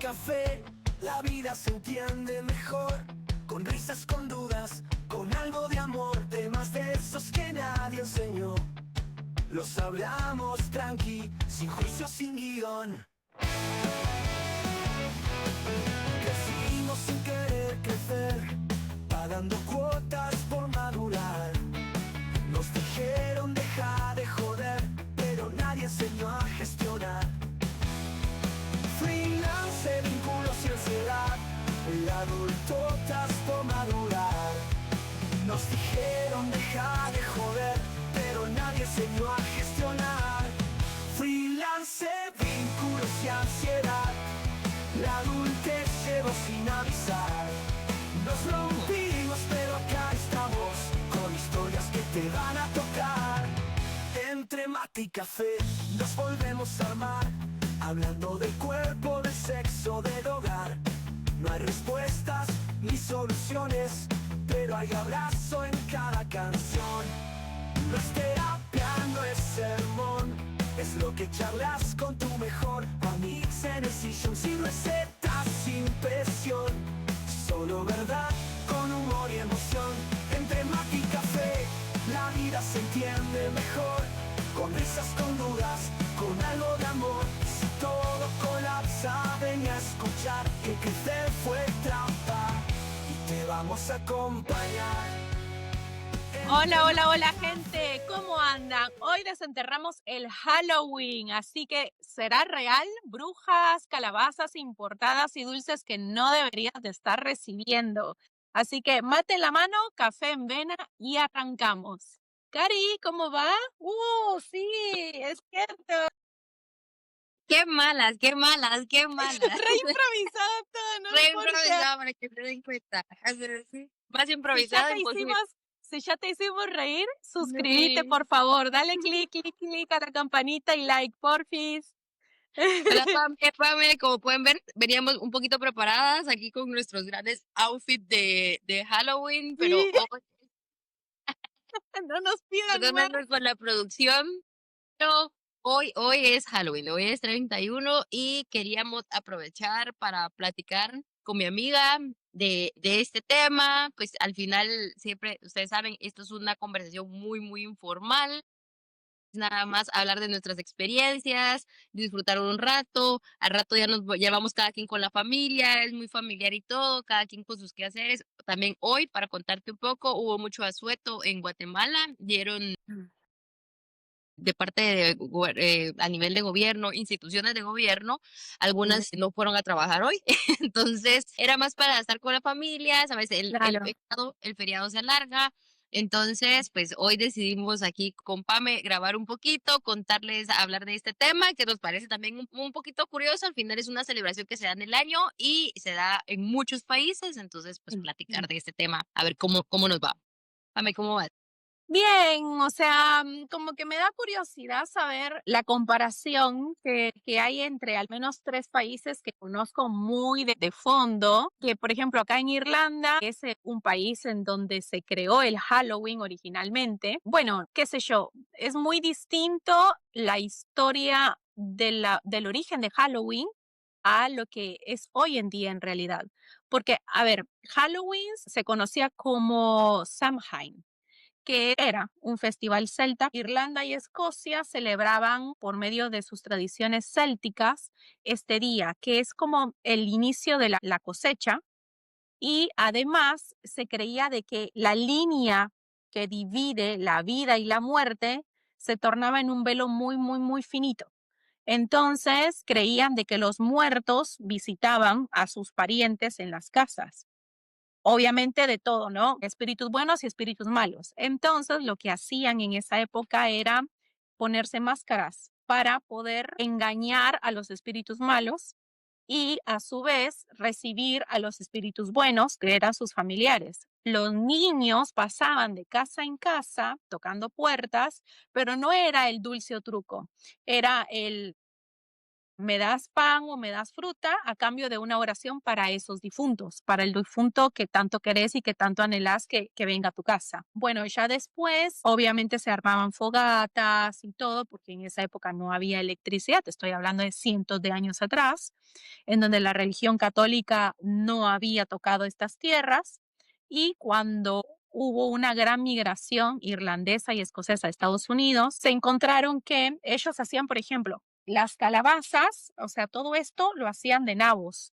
café, la vida se entiende mejor. Con risas, con dudas, con algo de amor. Temas de esos que nadie enseñó. Los hablamos tranqui, sin juicio, sin guión. Crecimos sin querer crecer, pagando cuotas por madurar. Nos dijeron deja de joder, pero nadie enseñó a gestionar. Freelance, vínculos y ansiedad, el adulto tras por madurar. Nos dijeron deja de joder, pero nadie enseñó a gestionar. Freelance, vínculos y ansiedad, la adultez llegó sin avisar. Nos rompimos, pero acá estamos, con historias que te van a tocar. Entre mate y café nos volvemos a armar, hablando del cuerpo, del sexo, del hogar. No hay respuestas ni soluciones, pero hay abrazo en cada canción. No es terapia, no es sermón, es lo que charlas con tu mejor amigos en el sillón. Sin recetas, sin presión, solo verdad con humor y emoción. Entre mate y café, la vida se entiende mejor. Con risas, con dudas, con algo de amor. Si todo colapsa, ven a escuchar que crecer fue trampa y te vamos a acompañar. Hola, hola, hola gente, ¿cómo andan? Hoy desenterramos el Halloween, así que ¿será real? Brujas, calabazas importadas y dulces que no deberías de estar recibiendo. Así que mate en la mano, café en vena y arrancamos. Cari, ¿cómo va? Sí, es cierto. Qué malas, qué malas, qué malas. Re improvisado todo, no Re importa. improvisado para que se den cuenta. Sí. Más Si ya improvisado te imposible. hicimos, si ya te hicimos reír, suscríbete, Sí. por favor. Dale clic, clic, clic a la campanita y like, porfis. Hola, Pame, como pueden ver, veníamos un poquito preparadas aquí con nuestros grandes outfits de Halloween, pero Sí, no nos pidan más. perdónanos por la producción. Pero hoy es Halloween, hoy es 31 y queríamos aprovechar para platicar con mi amiga de este tema. Pues al final, siempre, ustedes saben, esto es una conversación muy, muy informal. Es nada más hablar de nuestras experiencias, disfrutar un rato. Al rato ya vamos cada quien con la familia, es muy familiar y todo, cada quien con sus quehaceres. También hoy, para contarte un poco, hubo mucho asueto en Guatemala. Dieron de parte de a nivel de gobierno, instituciones de gobierno, algunas no fueron a trabajar hoy, entonces era más para estar con la familia, sabes, Claro. el feriado se alarga, entonces pues hoy decidimos aquí con Pame grabar un poquito, contarles, hablar de este tema que nos parece también un poquito curioso. Al final es una celebración que se da en el año y se da en muchos países, entonces pues platicar de este tema, a ver cómo nos va. Pame, ¿cómo va? Bien, o sea, como que me da curiosidad saber la comparación que hay entre al menos 3 países que conozco muy de fondo, que por ejemplo acá en Irlanda, que es un país en donde se creó el Halloween originalmente. Bueno, qué sé yo, es muy distinto la historia del origen de Halloween a lo que es hoy en día en realidad. Porque, a ver, Halloween se conocía como Samhain, que era un festival celta. Irlanda y Escocia celebraban por medio de sus tradiciones célticas este día, que es como el inicio de la cosecha, y además se creía de que la línea que divide la vida y la muerte se tornaba en un velo muy, muy, muy finito. Entonces creían de que los muertos visitaban a sus parientes en las casas. Obviamente de todo, ¿no? Espíritus buenos y espíritus malos. Entonces, lo que hacían en esa época era ponerse máscaras para poder engañar a los espíritus malos y a su vez recibir a los espíritus buenos, que eran sus familiares. Los niños pasaban de casa en casa tocando puertas, pero no era el dulce o truco, era el me das pan o me das fruta a cambio de una oración para esos difuntos, para el difunto que tanto querés y que tanto anhelás que venga a tu casa. Bueno, ya después, obviamente se armaban fogatas y todo, porque en esa época no había electricidad, te estoy hablando de cientos de años atrás, en donde la religión católica no había tocado estas tierras, y cuando hubo una gran migración irlandesa y escocesa a Estados Unidos, se encontraron que ellos hacían, por ejemplo, las calabazas, o sea, todo esto lo hacían de nabos.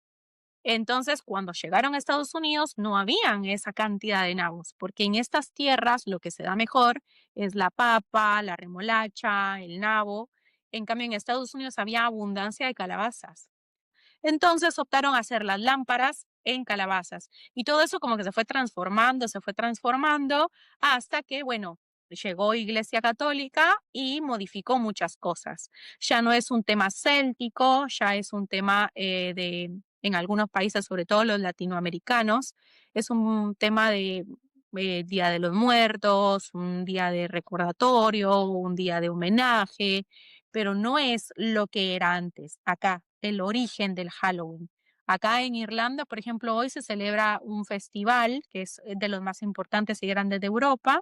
Entonces, cuando llegaron a Estados Unidos, no habían esa cantidad de nabos, porque en estas tierras lo que se da mejor es la papa, la remolacha, el nabo. En cambio, en Estados Unidos había abundancia de calabazas. Entonces optaron a hacer las lámparas en calabazas y todo eso como que se fue transformando hasta que, bueno, llegó Iglesia Católica y modificó muchas cosas. Ya no es un tema céltico, ya es un tema en algunos países, sobre todo los latinoamericanos, es un tema de Día de los Muertos, un día de recordatorio, un día de homenaje, pero no es lo que era antes, acá, el origen del Halloween. Acá en Irlanda, por ejemplo, hoy se celebra un festival que es de los más importantes y grandes de Europa,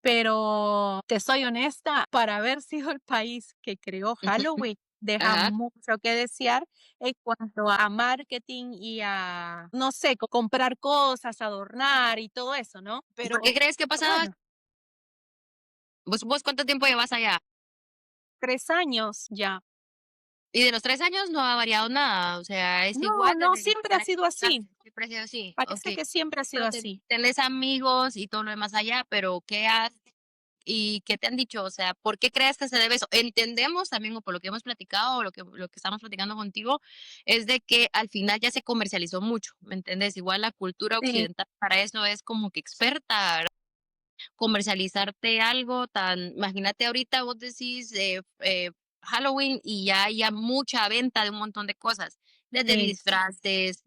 pero te soy honesta, para haber sido el país que creó Halloween, deja Ajá. mucho que desear en cuanto a marketing y a, no sé, comprar cosas, adornar y todo eso, ¿no? ¿Y por qué Pero crees que ha pasado? bueno, ¿Vos cuánto tiempo llevas allá? 3 años ya. Y de los 3 años no ha variado nada, o sea, es No, igual no, desde siempre ha para que sido así. llegaste, siempre ha sido así, Parece okey. que siempre ha sido Pero así. tenés amigos y todo lo demás allá, pero ¿qué has y qué te han dicho? O sea, ¿por qué crees que se debe eso? Entendemos también, o por lo que hemos platicado, o lo que estamos platicando contigo, es de que al final ya se comercializó mucho, ¿me entiendes? Igual la cultura Sí, occidental para eso es como que experta, comercializarte algo tan imagínate ahorita vos decís, Halloween y ya haya mucha venta de un montón de cosas, desde sí, disfraces,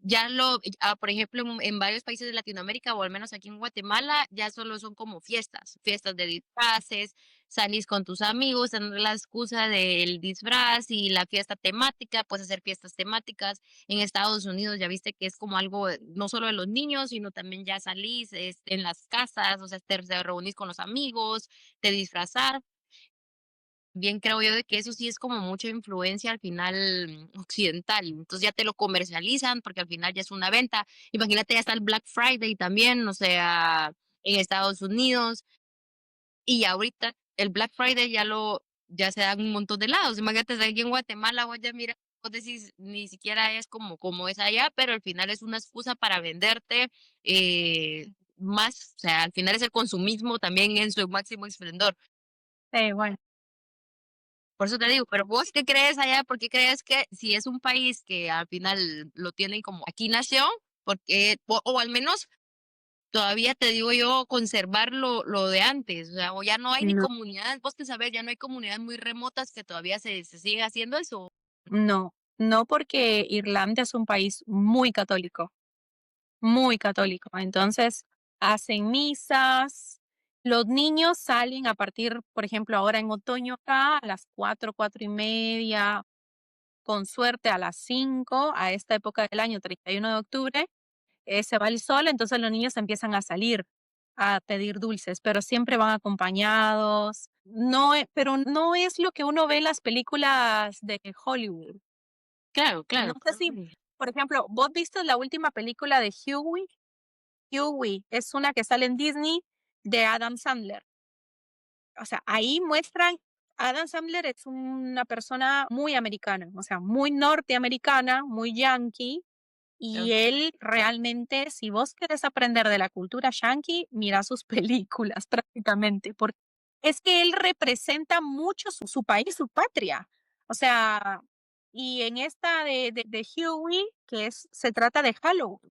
por ejemplo, en varios países de Latinoamérica, o al menos aquí en Guatemala, ya solo son como fiestas, fiestas de disfraces, salís con tus amigos, tener la excusa del disfraz y la fiesta temática, puedes hacer fiestas temáticas. En Estados Unidos ya viste que es como algo no solo de los niños, sino también ya salís en las casas, o sea, te reunís con los amigos, te disfrazar. Bien creo yo de que eso sí es como mucha influencia al final occidental. Entonces ya te lo comercializan porque al final ya es una venta. Imagínate, ya está el Black Friday también, o sea, en Estados Unidos. Y ahorita el Black Friday ya se da en un montón de lados. Imagínate, aquí en Guatemala, vos ya mira, vos decís, ni siquiera es como es allá, pero al final es una excusa para venderte más, o sea, al final es el consumismo también en su máximo esplendor. sí, bueno, Por eso te digo, pero vos qué crees allá, ¿por qué crees que si es un país que al final lo tienen como aquí nació, porque, o al menos todavía te digo yo, conservar lo de antes, o sea, o ya no hay ni no, comunidades, vos que sabés, ya no hay comunidades muy remotas que todavía se sigue haciendo eso. no, no porque Irlanda es un país muy católico, muy católico. Entonces, hacen misas, los niños salen a partir, por ejemplo, ahora en otoño acá, a las 4, 4:30, con suerte a las 5, a esta época del año, 31 de octubre, se va el sol, entonces los niños empiezan a salir a pedir dulces, pero siempre van acompañados. No, pero no es lo que uno ve en las películas de Hollywood. Claro, No claro. sé si, por ejemplo, ¿vos viste la última película de Huey? Huey es una que sale en Disney de Adam Sandler. O sea, ahí muestran, Adam Sandler es una persona muy americana, o sea, muy norteamericana, muy yankee, y Ok. él realmente, si vos querés aprender de la cultura yankee, mira sus películas prácticamente, porque es que él representa mucho su país, su patria. O sea, y en esta de Huey, se trata de Halloween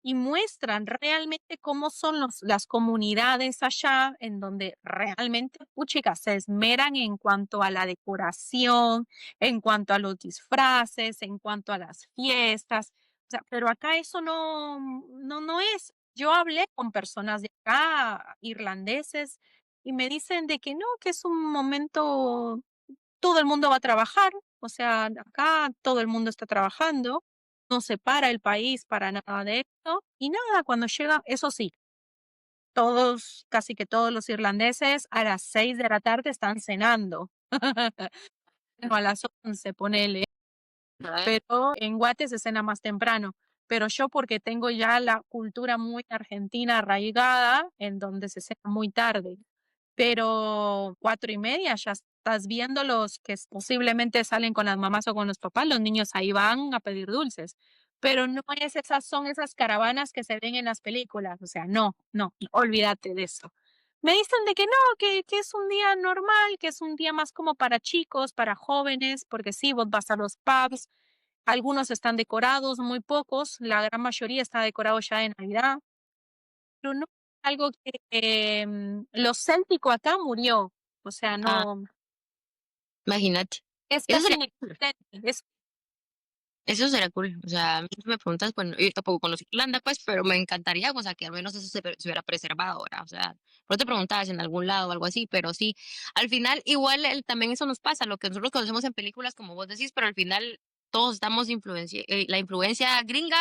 y muestran realmente cómo son las comunidades allá, en donde realmente, puchica, se esmeran en cuanto a la decoración, en cuanto a los disfraces, en cuanto a las fiestas. O sea, pero acá eso no es. Yo hablé con personas de acá, irlandeses, y me dicen de que no, que es un momento, todo el mundo va a trabajar, O sea, acá todo el mundo está trabajando, no se para el país para nada de esto. Y nada, cuando llega, eso sí, todos, casi que todos los irlandeses a las 6 de la tarde están cenando. No, a las 11, ponele. Ajá. Pero en Guate se cena más temprano. Pero yo porque tengo ya la cultura muy argentina arraigada, en donde se cena muy tarde. Pero 4:30 ya estás viendo los que posiblemente salen con las mamás o con los papás, los niños ahí van a pedir dulces. Pero no es esas, son esas caravanas que se ven en las películas. O sea, no, no, olvídate de eso. Me dicen de que no, que es un día normal, que es un día más como para chicos, para jóvenes, porque sí, vos vas a los pubs, algunos están decorados, muy pocos, la gran mayoría está decorado ya de Navidad, pero no es algo que lo céltico acá murió, o sea, Ah, no, imagínate. es Eso casi sería inexistente. Es, Eso sería cool. O sea, a mí si me preguntas, bueno, yo tampoco conozco Irlanda, pues, pero me encantaría, o sea, que al menos eso se hubiera preservado ahora. O sea, no te preguntabas en algún lado o algo así, pero sí, al final, igual también eso nos pasa, lo que nosotros conocemos en películas, como vos decís, pero al final todos estamos la influencia gringa,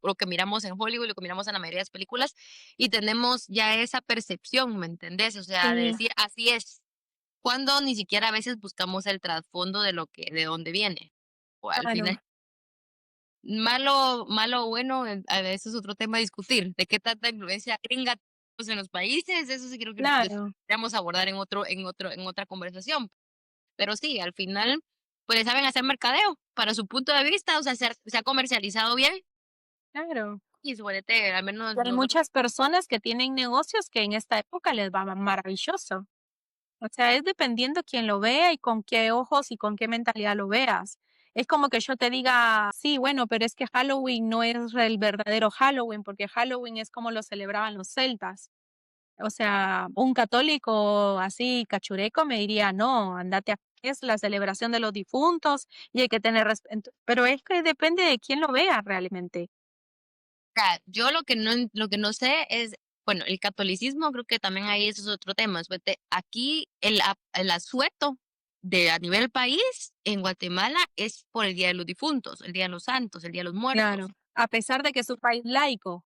lo que miramos en Hollywood, lo que miramos en la mayoría de las películas, y tenemos ya esa percepción, ¿me entendés? O sea, de sí, decir, así es, cuando ni siquiera a veces buscamos el trasfondo de dónde viene. O al claro, final malo o bueno, eso es otro tema a discutir, de qué tanta influencia gringa tenemos en los países, eso sí creo que claro, deberíamos abordar en otra conversación. Pero sí, al final, pues le saben hacer mercadeo para su punto de vista, o sea, se ha comercializado bien claro. y suponete, al menos Y hay nosotros, muchas personas que tienen negocios que en esta época les va maravilloso. O sea, es dependiendo quién lo vea y con qué ojos y con qué mentalidad lo veas. Es como que yo te diga, sí, bueno, pero es que Halloween no es el verdadero Halloween, porque Halloween es como lo celebraban los celtas. O sea, un católico así cachureco me diría, no, andate a es la celebración de los difuntos y hay que tener respeto. Pero es que depende de quién lo vea realmente. yo lo que no sé es, bueno, el catolicismo creo que también ahí eso es otro tema, suponete, aquí el asueto de a nivel país en Guatemala es por el Día de los Difuntos, el Día de los Santos, el Día de los Claro. Muertos. A pesar de que es un país laico.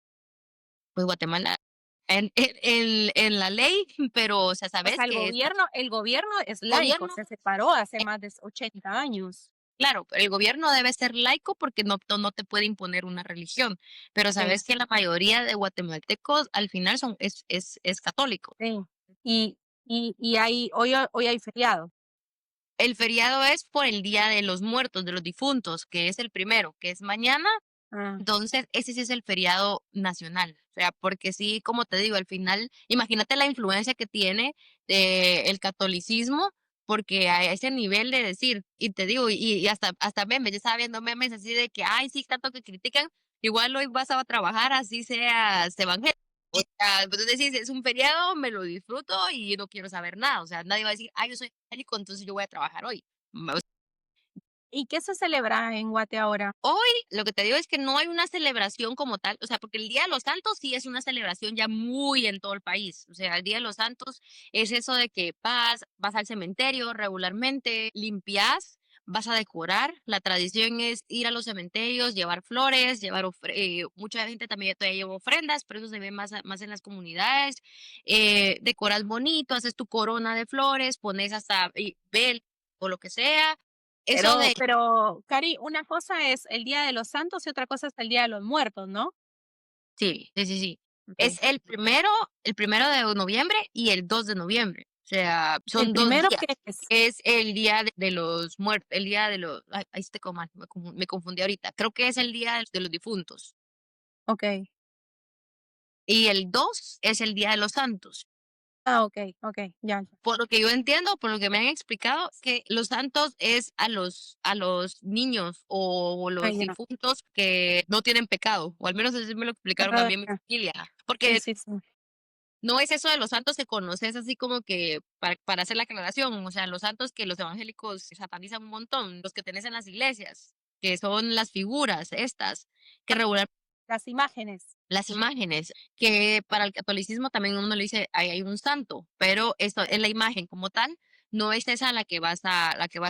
Pues Guatemala, en la ley, pero, o sea, O sabes sea, que es el gobierno es laico, gobierno, se separó hace eh, más de 80 años. claro, pero el gobierno debe ser laico porque no te puede imponer una religión, pero Sí, sabes que la mayoría de guatemaltecos al final es católico. sí. Y, y hoy hay feriado. El feriado es por el Día de los Muertos, de los Difuntos, que es el primero, que es mañana. Ah, Entonces, ese sí es el feriado nacional. O sea, porque sí, como te digo, al final, imagínate la influencia que tiene el catolicismo, porque a ese nivel de decir, y te digo, y hasta memes, yo estaba viendo memes así de que, ay, sí, tanto que critican, igual hoy vas a trabajar, así seas evangélico. O sea, entonces decís, es un feriado, me lo disfruto y no quiero saber nada. O sea, nadie va a decir, ay, yo soy evangélico, entonces yo voy a trabajar hoy. ¿y qué se celebra en Guate ahora? Hoy, lo que te digo es que no hay una celebración como tal, o sea, porque el Día de los Santos sí es una celebración ya muy en todo el país. O sea, el Día de los Santos es eso de que vas al cementerio regularmente, limpias, vas a decorar. La tradición es ir a los cementerios, llevar flores, mucha gente también todavía lleva ofrendas, pero eso se ve más en las comunidades. Decoras bonito, haces tu corona de flores, pones hasta vel o lo que sea. Eso de Cari, una cosa es el Día de los Santos y otra cosa es el Día de los Muertos, ¿no? Sí, sí, sí, sí. Okay. Es el primero de noviembre y el 2 de noviembre. O sea, El son 2 primero días. que es, Es el día de los muertos, el día de los, ay, ahí estoy como mal, me confundí ahorita. Creo que es el día de los difuntos. ok. Y el 2 es el día de los santos. Ah, ok, ok, ya, ya. Por lo que yo entiendo, por lo que me han explicado, que los santos es a los niños o Ah, los ya. difuntos que no tienen pecado, o al menos así me lo explicaron a Ah, mí en mi ya. familia. Sí, Porque sí, sí. no es eso de los santos que conoces así como que para hacer la aclaración, o sea, los santos que los evangélicos satanizan un montón, los que tenés en las iglesias, que son las figuras estas, que regular Las imágenes. las imágenes, que para el catolicismo también uno le dice, ahí hay un santo, pero esto es la imagen como tal, no es esa la que vas,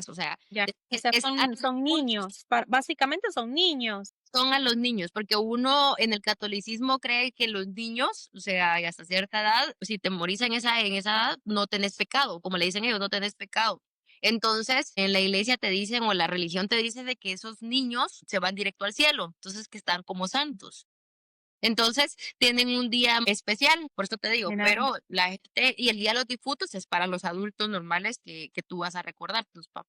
o sea, Ya. O sea, es a son niños, básicamente son niños. son a los niños, porque uno en el catolicismo cree que los niños, o sea, y hasta cierta edad, si te morís en esa edad, no tenés pecado, como le dicen ellos, no tenés pecado. Entonces, en la iglesia te dicen, o la religión te dice de que esos niños se van directo al cielo, entonces que están como santos. Entonces, tienen un día especial, por eso te digo, Mira, pero la gente, y el día de los difuntos es para los adultos normales que tú vas a recordar,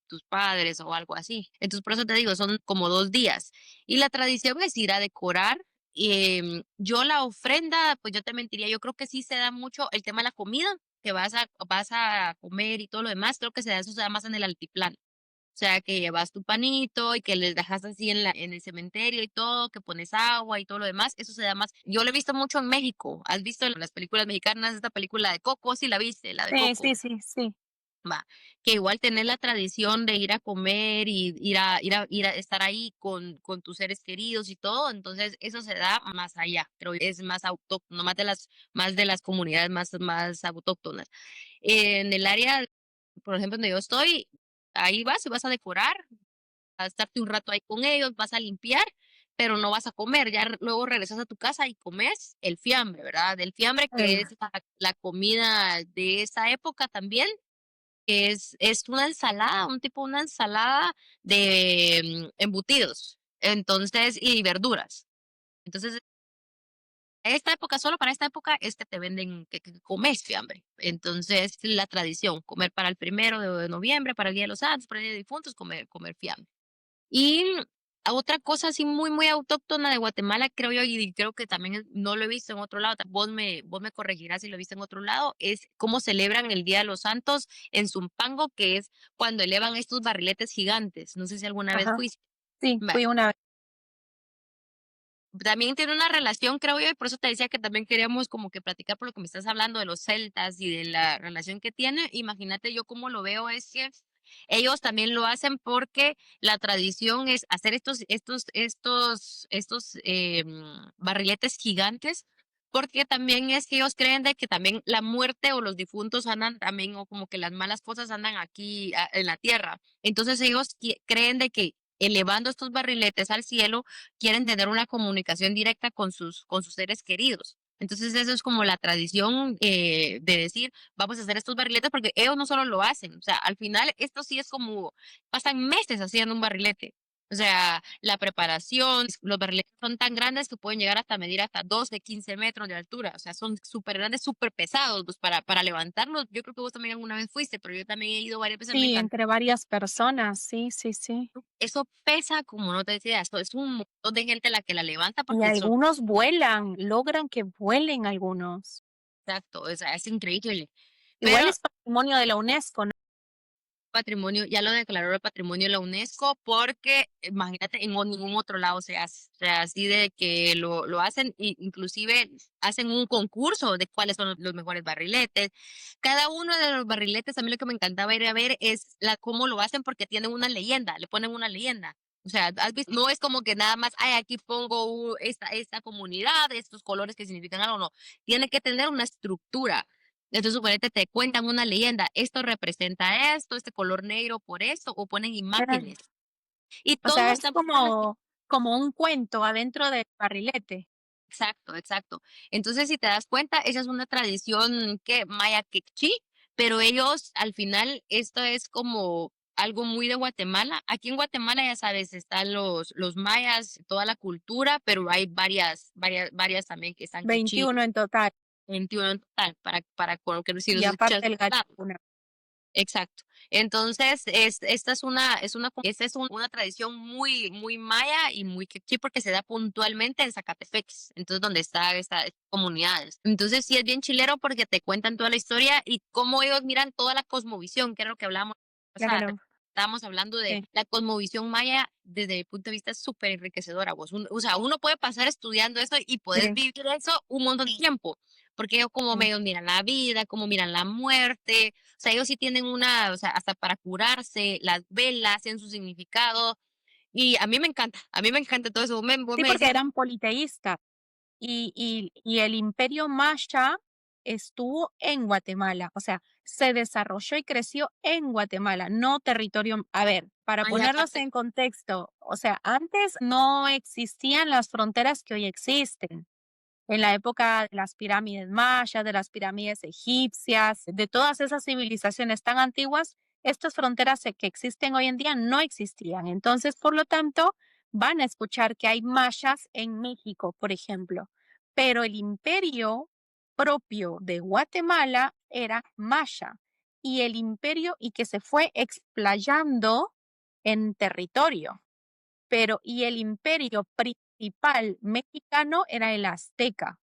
tus padres o algo así. Entonces, por eso te digo, son como 2 días. Y la tradición es ir a decorar. Yo la ofrenda, pues yo te mentiría, yo creo que sí se da mucho el tema de la comida, que vas a comer y todo lo demás, creo que eso se da más en el altiplano. O sea, que llevas tu panito y que les dejas así en el cementerio y todo, que pones agua y todo lo demás, eso se da más. Yo lo he visto mucho en México. ¿Has visto en las películas mexicanas esta película de Coco? Sí, la viste, la de sí, Coco. sí, sí, sí. Va, que igual tener la tradición de ir a comer y ir a estar ahí con tus seres queridos y todo, entonces eso se da más allá, pero es más autóctono, más de las comunidades más autóctonas. En el área, por ejemplo, donde yo estoy, ahí vas y vas a decorar, a estarte un rato ahí con ellos, vas a limpiar, pero no vas a comer. Ya luego regresas a tu casa y comes el fiambre, ¿verdad? El fiambre que es la comida de esa época también, que es una ensalada, un tipo una ensalada de embutidos, entonces, y verduras. Entonces, esta época, solo para esta época, es que te venden que comes fiambre. Entonces, la tradición, comer para el 1 de noviembre, para el Día de los Santos, para el Día de Difuntos, comer fiambre. Y a otra cosa así muy autóctona de Guatemala, creo yo, y creo que también no lo he visto en otro lado, vos me corregirás si lo viste en otro lado, es cómo celebran el Día de los Santos en Zumpango, que es cuando elevan estos barriletes gigantes. No sé si alguna vez Ajá. fuiste. Sí, Va, fui una vez. también tiene una relación, creo yo, y por eso te decía que también queríamos como que platicar por lo que me estás hablando de los celtas y de la relación que tiene. Imagínate yo cómo lo veo es que ellos también lo hacen porque la tradición es hacer barriletes gigantes, porque también es que ellos creen de que también la muerte o los difuntos andan también, o como que las malas cosas andan aquí en la tierra. Entonces ellos creen de que elevando estos barriletes al cielo, quieren tener una comunicación directa con sus seres queridos. Entonces, eso es como la tradición de decir, vamos a hacer estos barriletes, porque ellos no solo lo hacen, o sea, al final esto sí es como, pasan meses haciendo un barrilete. O sea, la preparación, los barriletes son tan grandes que pueden llegar hasta medir hasta 12, 15 metros de altura. O sea, son súper grandes, súper pesados, pues para levantarlos. Yo creo que vos también alguna vez fuiste, pero yo también he ido varias veces, me Sí, encanta. entre varias personas, sí, sí, sí. Eso pesa como no te decía, esto es un montón de gente la que la levanta Y porque son algunos vuelan, logran que vuelen algunos. exacto, o sea, es increíble. Pero Igual es patrimonio de la UNESCO, ¿no? patrimonio, ya lo declaró el patrimonio de la UNESCO porque imagínate ningún otro lado se hace, o sea, así de que lo hacen, inclusive hacen un concurso de cuáles son los mejores barriletes. Cada uno de los barriletes, a mí lo que me encantaba ir a ver es cómo lo hacen porque tienen una leyenda, le ponen una leyenda. O sea, ¿has visto? No es como que nada más, ay, aquí pongo esta comunidad, estos colores que significan algo, no. Tiene que tener una estructura. Entonces, suponete, te cuentan una leyenda, esto representa esto, este color negro por esto, o ponen Claro. imágenes. Y O todo sea, es está basado en como un cuento adentro del barrilete. exacto, exacto. Entonces, si te das cuenta, esa es una tradición que maya quechí, pero ellos, al final, esto es como algo muy de Guatemala. Aquí en Guatemala, ya sabes, están los mayas, toda la cultura, pero hay varias también que están quechí, 21 en total. 21 en total, con que si Y nos escuchas. aparte el gachuna. Exacto. Entonces, esta es una tradición muy maya y muy quechí porque se da puntualmente en Zacatepeques, entonces donde está estas comunidades. Entonces, sí es bien chilero porque te cuentan toda la historia y cómo ellos miran toda la cosmovisión, que era lo que hablábamos la pasada. Claro, Estábamos hablando de sí, la cosmovisión maya desde mi punto de vista es súper enriquecedora. O sea, uno puede pasar estudiando eso y puedes sí, vivir eso un montón de tiempo, porque ellos como sí. ellos miran la vida, cómo miran la muerte, o sea, ellos sí tienen o sea, hasta para curarse, las velas tienen su significado. Y a mí me encanta todo eso. Vos Sí, me porque decís, eran politeístas. Y el imperio maya estuvo en Guatemala. O sea, se desarrolló y creció en Guatemala, no territorio. A ver, para Ah, ya, ponerlos aparte, en contexto, o sea, antes no existían las fronteras que hoy existen. En la época de las pirámides mayas, de las pirámides egipcias, de todas esas civilizaciones tan antiguas, estas fronteras que existen hoy en día no existían. Entonces, por lo tanto, van a escuchar que hay mayas en México, por ejemplo, pero el imperio propio de Guatemala era maya y el imperio y que se fue explayando en territorio, pero y el imperio principal mexicano era el azteca.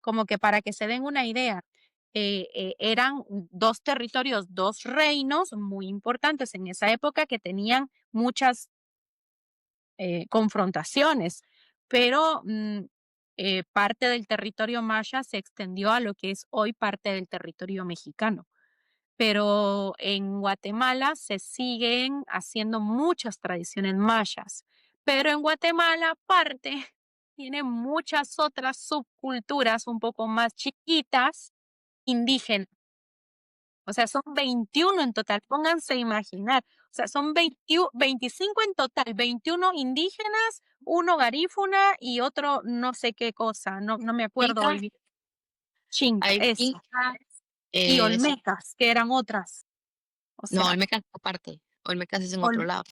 Como que para que se den una idea, eran dos territorios, dos reinos muy importantes en esa época que tenían muchas confrontaciones, pero parte del territorio maya se extendió a lo que es hoy parte del territorio mexicano. Pero en Guatemala se siguen haciendo muchas tradiciones mayas, pero en Guatemala aparte tiene muchas otras subculturas un poco más chiquitas, indígenas. O sea, son 21 en total, pónganse a imaginar. O sea, son 25 en total, 21 indígenas, uno garífuna y otro no sé qué cosa, no me acuerdo Inca, hoy bien. Chinca, hay eso. Inca, Y sí, olmecas, que eran otras. O no, sea, Olmecas aparte, Olmecas es en otro lado.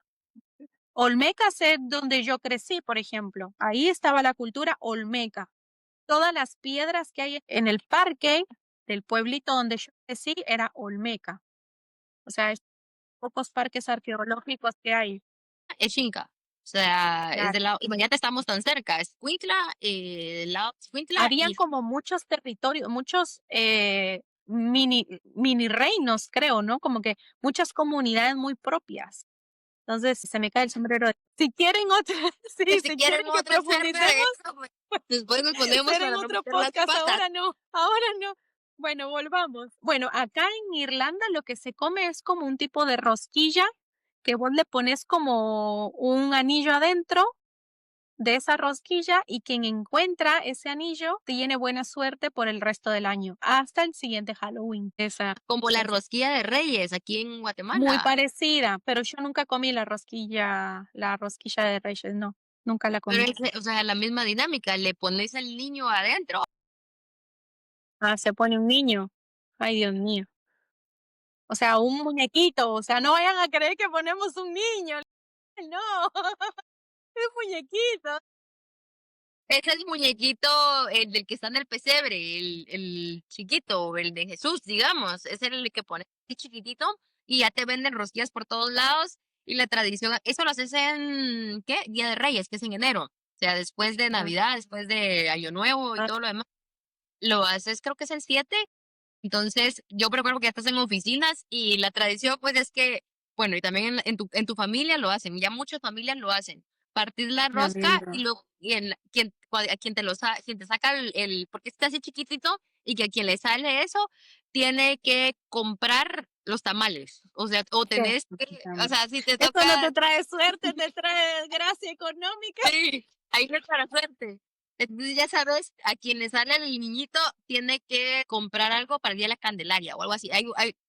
Olmecas es donde yo crecí, por ejemplo. Ahí estaba la cultura olmeca. Todas las piedras que hay en el parque del pueblito donde yo crecí era olmeca. O sea, es pocos parques arqueológicos que hay. Es Inca, o sea, es Claro. del lado, imagínate, estamos tan cerca, es Cuintla, del lado de Cuintla Habían y como muchos territorios, muchos mini reinos, creo, ¿no? Como que muchas comunidades muy propias. Entonces, se me cae el sombrero. Si quieren otra, sí, si si quieren quieren que otra parte de profundicemos, eso, pues, después nos ponemos será en para no otro meter las podcast, patas. ahora no, ahora no. Bueno, volvamos. Bueno, acá en Irlanda lo que se come es como un tipo de rosquilla que vos le pones como un anillo adentro de esa rosquilla y quien encuentra ese anillo tiene buena suerte por el resto del año, hasta el siguiente Halloween. Esa Como la es rosquilla de Reyes aquí en muy Guatemala. parecida, pero yo nunca comí la rosquilla de Reyes, no, nunca la Pero comí. es, o sea, la misma dinámica, le pones al niño adentro. Ah, se pone un niño. Ay, Dios mío. O sea, un muñequito, o sea, no vayan a creer que ponemos un niño, no, es muñequito. Es el muñequito, el del que está en el pesebre, el chiquito, el de Jesús, digamos. Es el que pones así chiquitito y ya te venden rosquillas por todos lados. Y la tradición, eso lo haces en, ¿qué? Día de Reyes, que es en enero. O sea, después de Ah, Navidad, después de Año Nuevo y ah, todo lo demás. Lo haces, creo que es el 7. Entonces, yo recuerdo que ya estás en oficinas y la tradición, pues, es que, bueno, y también en tu familia lo hacen, ya muchas familias lo hacen. Partir la me rosca y alegro. luego, a quien te quien te saca porque está así chiquitito y que a quien le sale eso, tiene que comprar los tamales. O sea, o ¿Qué? tenés que, o sea, si te Esto no toca. te trae suerte, te trae gracia económica. Sí, ahí no es para suerte. Entonces, ya sabes, a quien le sale el niñito tiene que comprar algo para el día de la Candelaria o algo así.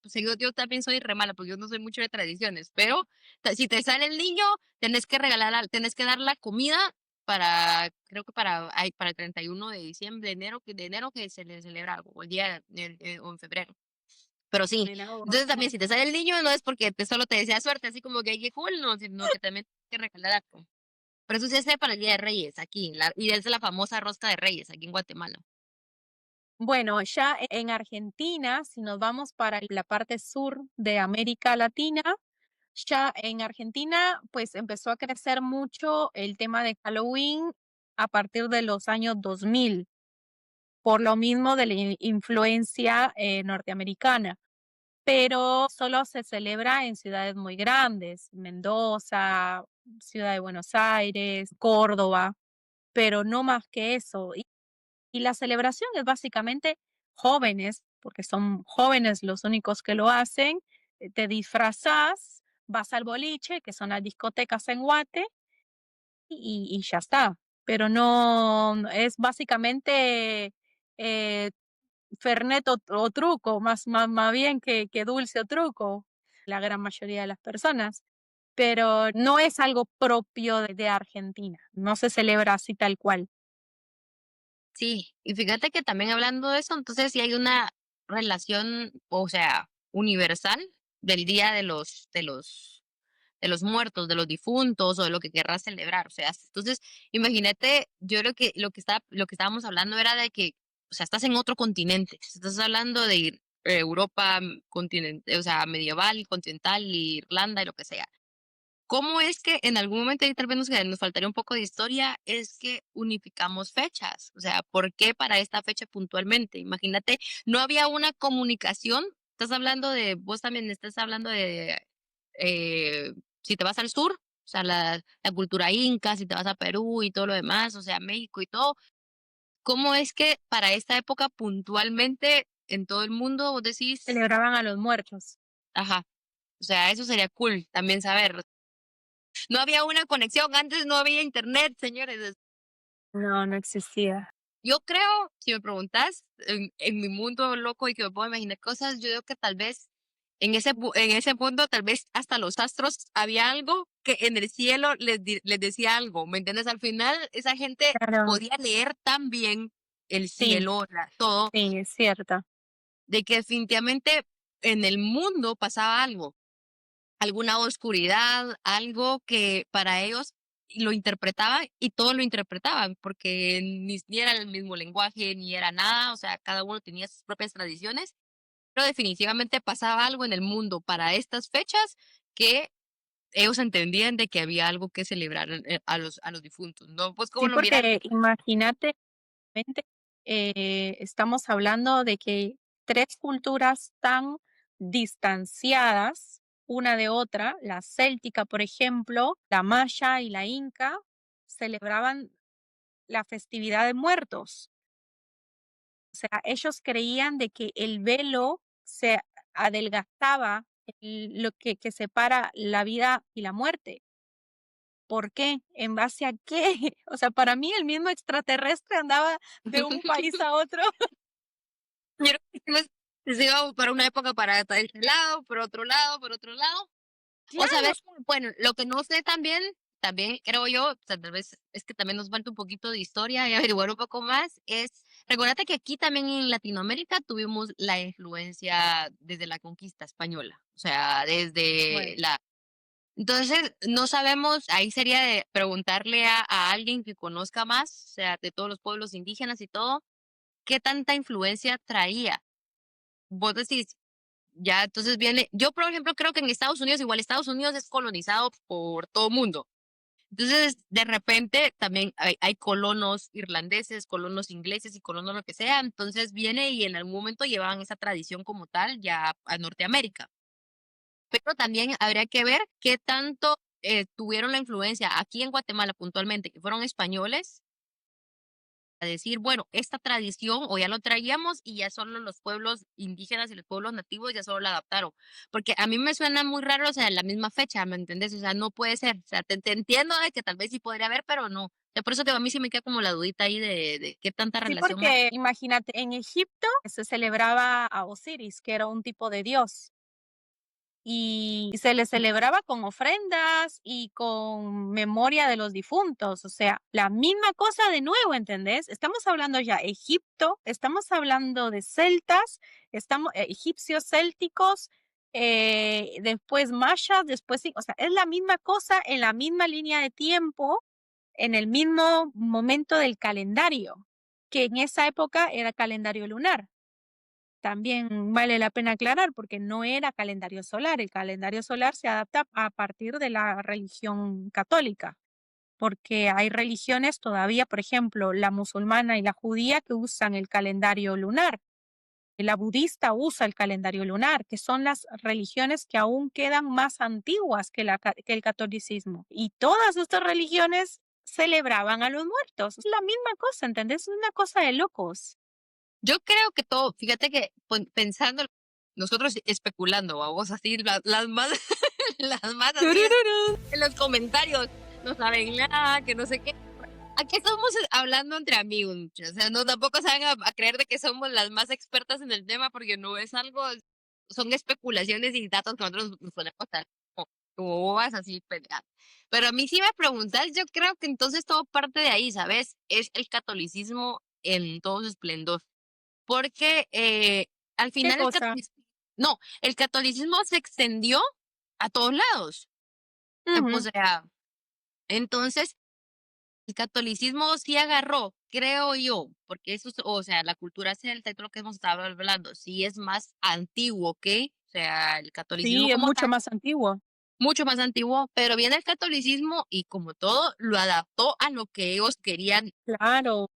Pues, yo también soy re mala porque yo no soy mucho de tradiciones, pero si te sale el niño, tenés que dar la comida para, creo que para el 31 de diciembre, de enero que se le celebra algo, o el día, o en febrero. Pero sí, Mira vos. entonces también si te sale el niño no es porque solo te desea suerte, así como que hay que cool, no, sino que también tienes que regalar algo. Pero eso se hace para el Día de Reyes aquí, y es la famosa rosca de Reyes aquí en Guatemala. Bueno, ya en Argentina, si nos vamos para la parte sur de América Latina, ya en Argentina, pues empezó a crecer mucho el tema de Halloween a partir de los años 2000, por lo mismo de la influencia norteamericana, pero solo se celebra en ciudades muy grandes, Mendoza, Ciudad de Buenos Aires, Córdoba, pero no más que eso. Y la celebración es básicamente jóvenes, porque son jóvenes los únicos que lo hacen, te disfrazas, vas al boliche, que son las discotecas en Guate, y ya está. Pero no, es básicamente fernet o truco, más bien que dulce o truco, la gran mayoría de las personas. Pero no es algo propio de Argentina, no se celebra así tal cual. Sí, y fíjate que también hablando de eso, entonces sí hay una relación, o sea, universal del Día de los muertos, de los difuntos o de lo que querrás celebrar. O sea, entonces, imagínate, yo creo que lo que estábamos hablando era de que, o sea, estás en otro continente. Estás hablando de Europa, continente, o sea, medieval, continental, Irlanda y lo que sea. ¿Cómo es que en algún momento, y tal vez nos faltaría un poco de historia, es que unificamos fechas? O sea, ¿por qué para esta fecha puntualmente? Imagínate, no había una comunicación. Estás hablando de, vos también estás hablando de, si te vas al sur, o sea, la cultura inca, si te vas a Perú y todo lo demás, o sea, México y todo. ¿Cómo es que para esta época puntualmente en todo el mundo vos decís, Celebraban a los muertos. ajá, o sea, eso sería cool también saber. No había una conexión, antes no había internet, señores. No, no existía. Yo creo, si me preguntas, en mi mundo loco y que me puedo imaginar cosas, yo creo que tal vez en ese mundo, tal vez hasta los astros había algo que en el cielo les decía algo, ¿me entiendes? Al final, esa gente Claro, podía leer tan bien el sí, cielo, todo, sí, es cierto. de que definitivamente en el mundo pasaba algo. Alguna oscuridad, algo que para ellos lo interpretaban y todos lo interpretaban, porque ni era el mismo lenguaje, ni era nada, o sea, cada uno tenía sus propias tradiciones, pero definitivamente pasaba algo en el mundo para estas fechas que ellos entendían de que había algo que celebrar a los difuntos, ¿no? Pues, ¿cómo Sí, lo miras? porque imagínate, estamos hablando de que tres culturas tan distanciadas una de otra, la céltica, por ejemplo, la maya y la inca, celebraban la festividad de muertos. O sea, ellos creían de que el velo se adelgazaba, lo que separa la vida y la muerte. ¿Por qué? ¿En base a qué? O sea, para mí el mismo extraterrestre andaba de un país a otro. Yo creo que se iba para una época para este lado, por otro lado, por otro lado. O Claro, sabes, bueno, lo que no sé también creo yo, o sea, tal vez es que también nos falta un poquito de historia y averiguar un poco más, recuérdate que aquí también en Latinoamérica tuvimos la influencia desde la conquista española, o sea, desde bueno, entonces, no sabemos, ahí sería de preguntarle a alguien que conozca más, o sea, de todos los pueblos indígenas y todo, qué tanta influencia traía. Vos decís, ya, entonces viene, yo por ejemplo creo que en Estados Unidos, igual Estados Unidos es colonizado por todo el mundo. Entonces, de repente también hay colonos irlandeses, colonos ingleses y colonos lo que sea. Entonces viene y en algún momento llevaban esa tradición como tal ya a Norteamérica. Pero también habría que ver qué tanto tuvieron la influencia aquí en Guatemala puntualmente, que fueron españoles, a decir, bueno, esta tradición o ya lo traíamos y ya solo los pueblos indígenas y los pueblos nativos ya solo la adaptaron. Porque a mí me suena muy raro, o sea, la misma fecha, ¿me entendés? O sea, no puede ser. O sea, te entiendo de que tal vez sí podría haber, pero no. Por eso a mí sí me queda como la dudita ahí de qué tanta sí, relación hay. porque imagínate, en Egipto se celebraba a Osiris, que era un tipo de dios, y se le celebraba con ofrendas y con memoria de los difuntos, o sea, la misma cosa de nuevo, ¿entendés? Estamos hablando ya Egipto, estamos hablando de celtas, estamos egipcios célticos, después mayas, después sí, o sea, es la misma cosa en la misma línea de tiempo, en el mismo momento del calendario, que en esa época era calendario lunar. También vale la pena aclarar porque no era calendario solar. El calendario solar se adapta a partir de la religión católica, porque hay religiones todavía, por ejemplo, la musulmana y la judía que usan el calendario lunar. La budista usa el calendario lunar, que son las religiones que aún quedan más antiguas que el catolicismo. Y todas estas religiones celebraban a los muertos. Es la misma cosa, ¿entendés? Es una cosa de locos. Yo creo que todo, fíjate que pensando, nosotros especulando, vamos así, las más, las más así Turururú. en los comentarios, no saben nada, que no sé qué. aquí estamos hablando entre amigos, muchachos. O sea, no tampoco se van a creer de que somos las más expertas en el tema, porque no es algo, son especulaciones y datos que nosotros nos ponemos como bobas así pelear. Pero a mí si me preguntas, yo creo que entonces todo parte de ahí, ¿sabes? Es el catolicismo en todo su esplendor. Porque al ¿Qué final cosa? no, el catolicismo se extendió a todos lados. O Ujú, sea, entonces el catolicismo sí agarró, creo yo, porque eso, o sea, la cultura celta y todo lo que hemos estado hablando, sí es más antiguo que, o sea, el catolicismo sí, es como mucho tal, más antiguo. mucho más antiguo, pero viene el catolicismo y como todo, lo adaptó a lo que ellos querían Claro,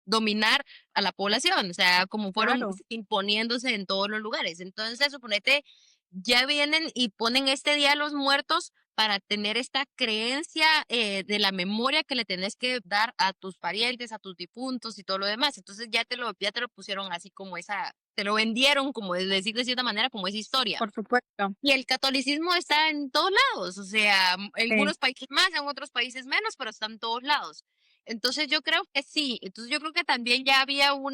dominar a la población, o sea, como fueron claro, imponiéndose en todos los lugares. Entonces, suponete, ya vienen y ponen este día a los muertos para tener esta creencia de la memoria que le tenés que dar a tus parientes, a tus difuntos y todo lo demás. Entonces ya te lo pusieron así como esa, te lo vendieron, como decir de cierta manera, como esa historia. por supuesto. Y el catolicismo está en todos lados, o sea, en Sí. algunos países más, en otros países menos, pero está en todos lados. Entonces yo creo que sí, entonces yo creo que también ya había o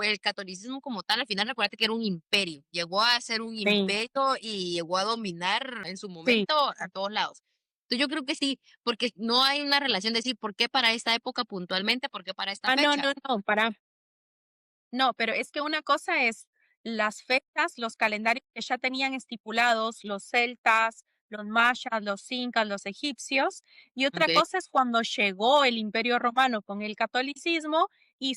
el catolicismo como tal, al final recuerda que era un imperio, llegó a ser un Sí, imperio y llegó a dominar en su sí. momento a todos lados. Entonces yo creo que sí, porque no hay una relación de decir por qué para esta época puntualmente, por qué para esta Ah, no, fecha. no, no, para. No, pero es que una cosa es las fechas, los calendarios que ya tenían estipulados los celtas, los mayas, los incas, los egipcios, y otra Okay, cosa es cuando llegó el Imperio Romano con el catolicismo y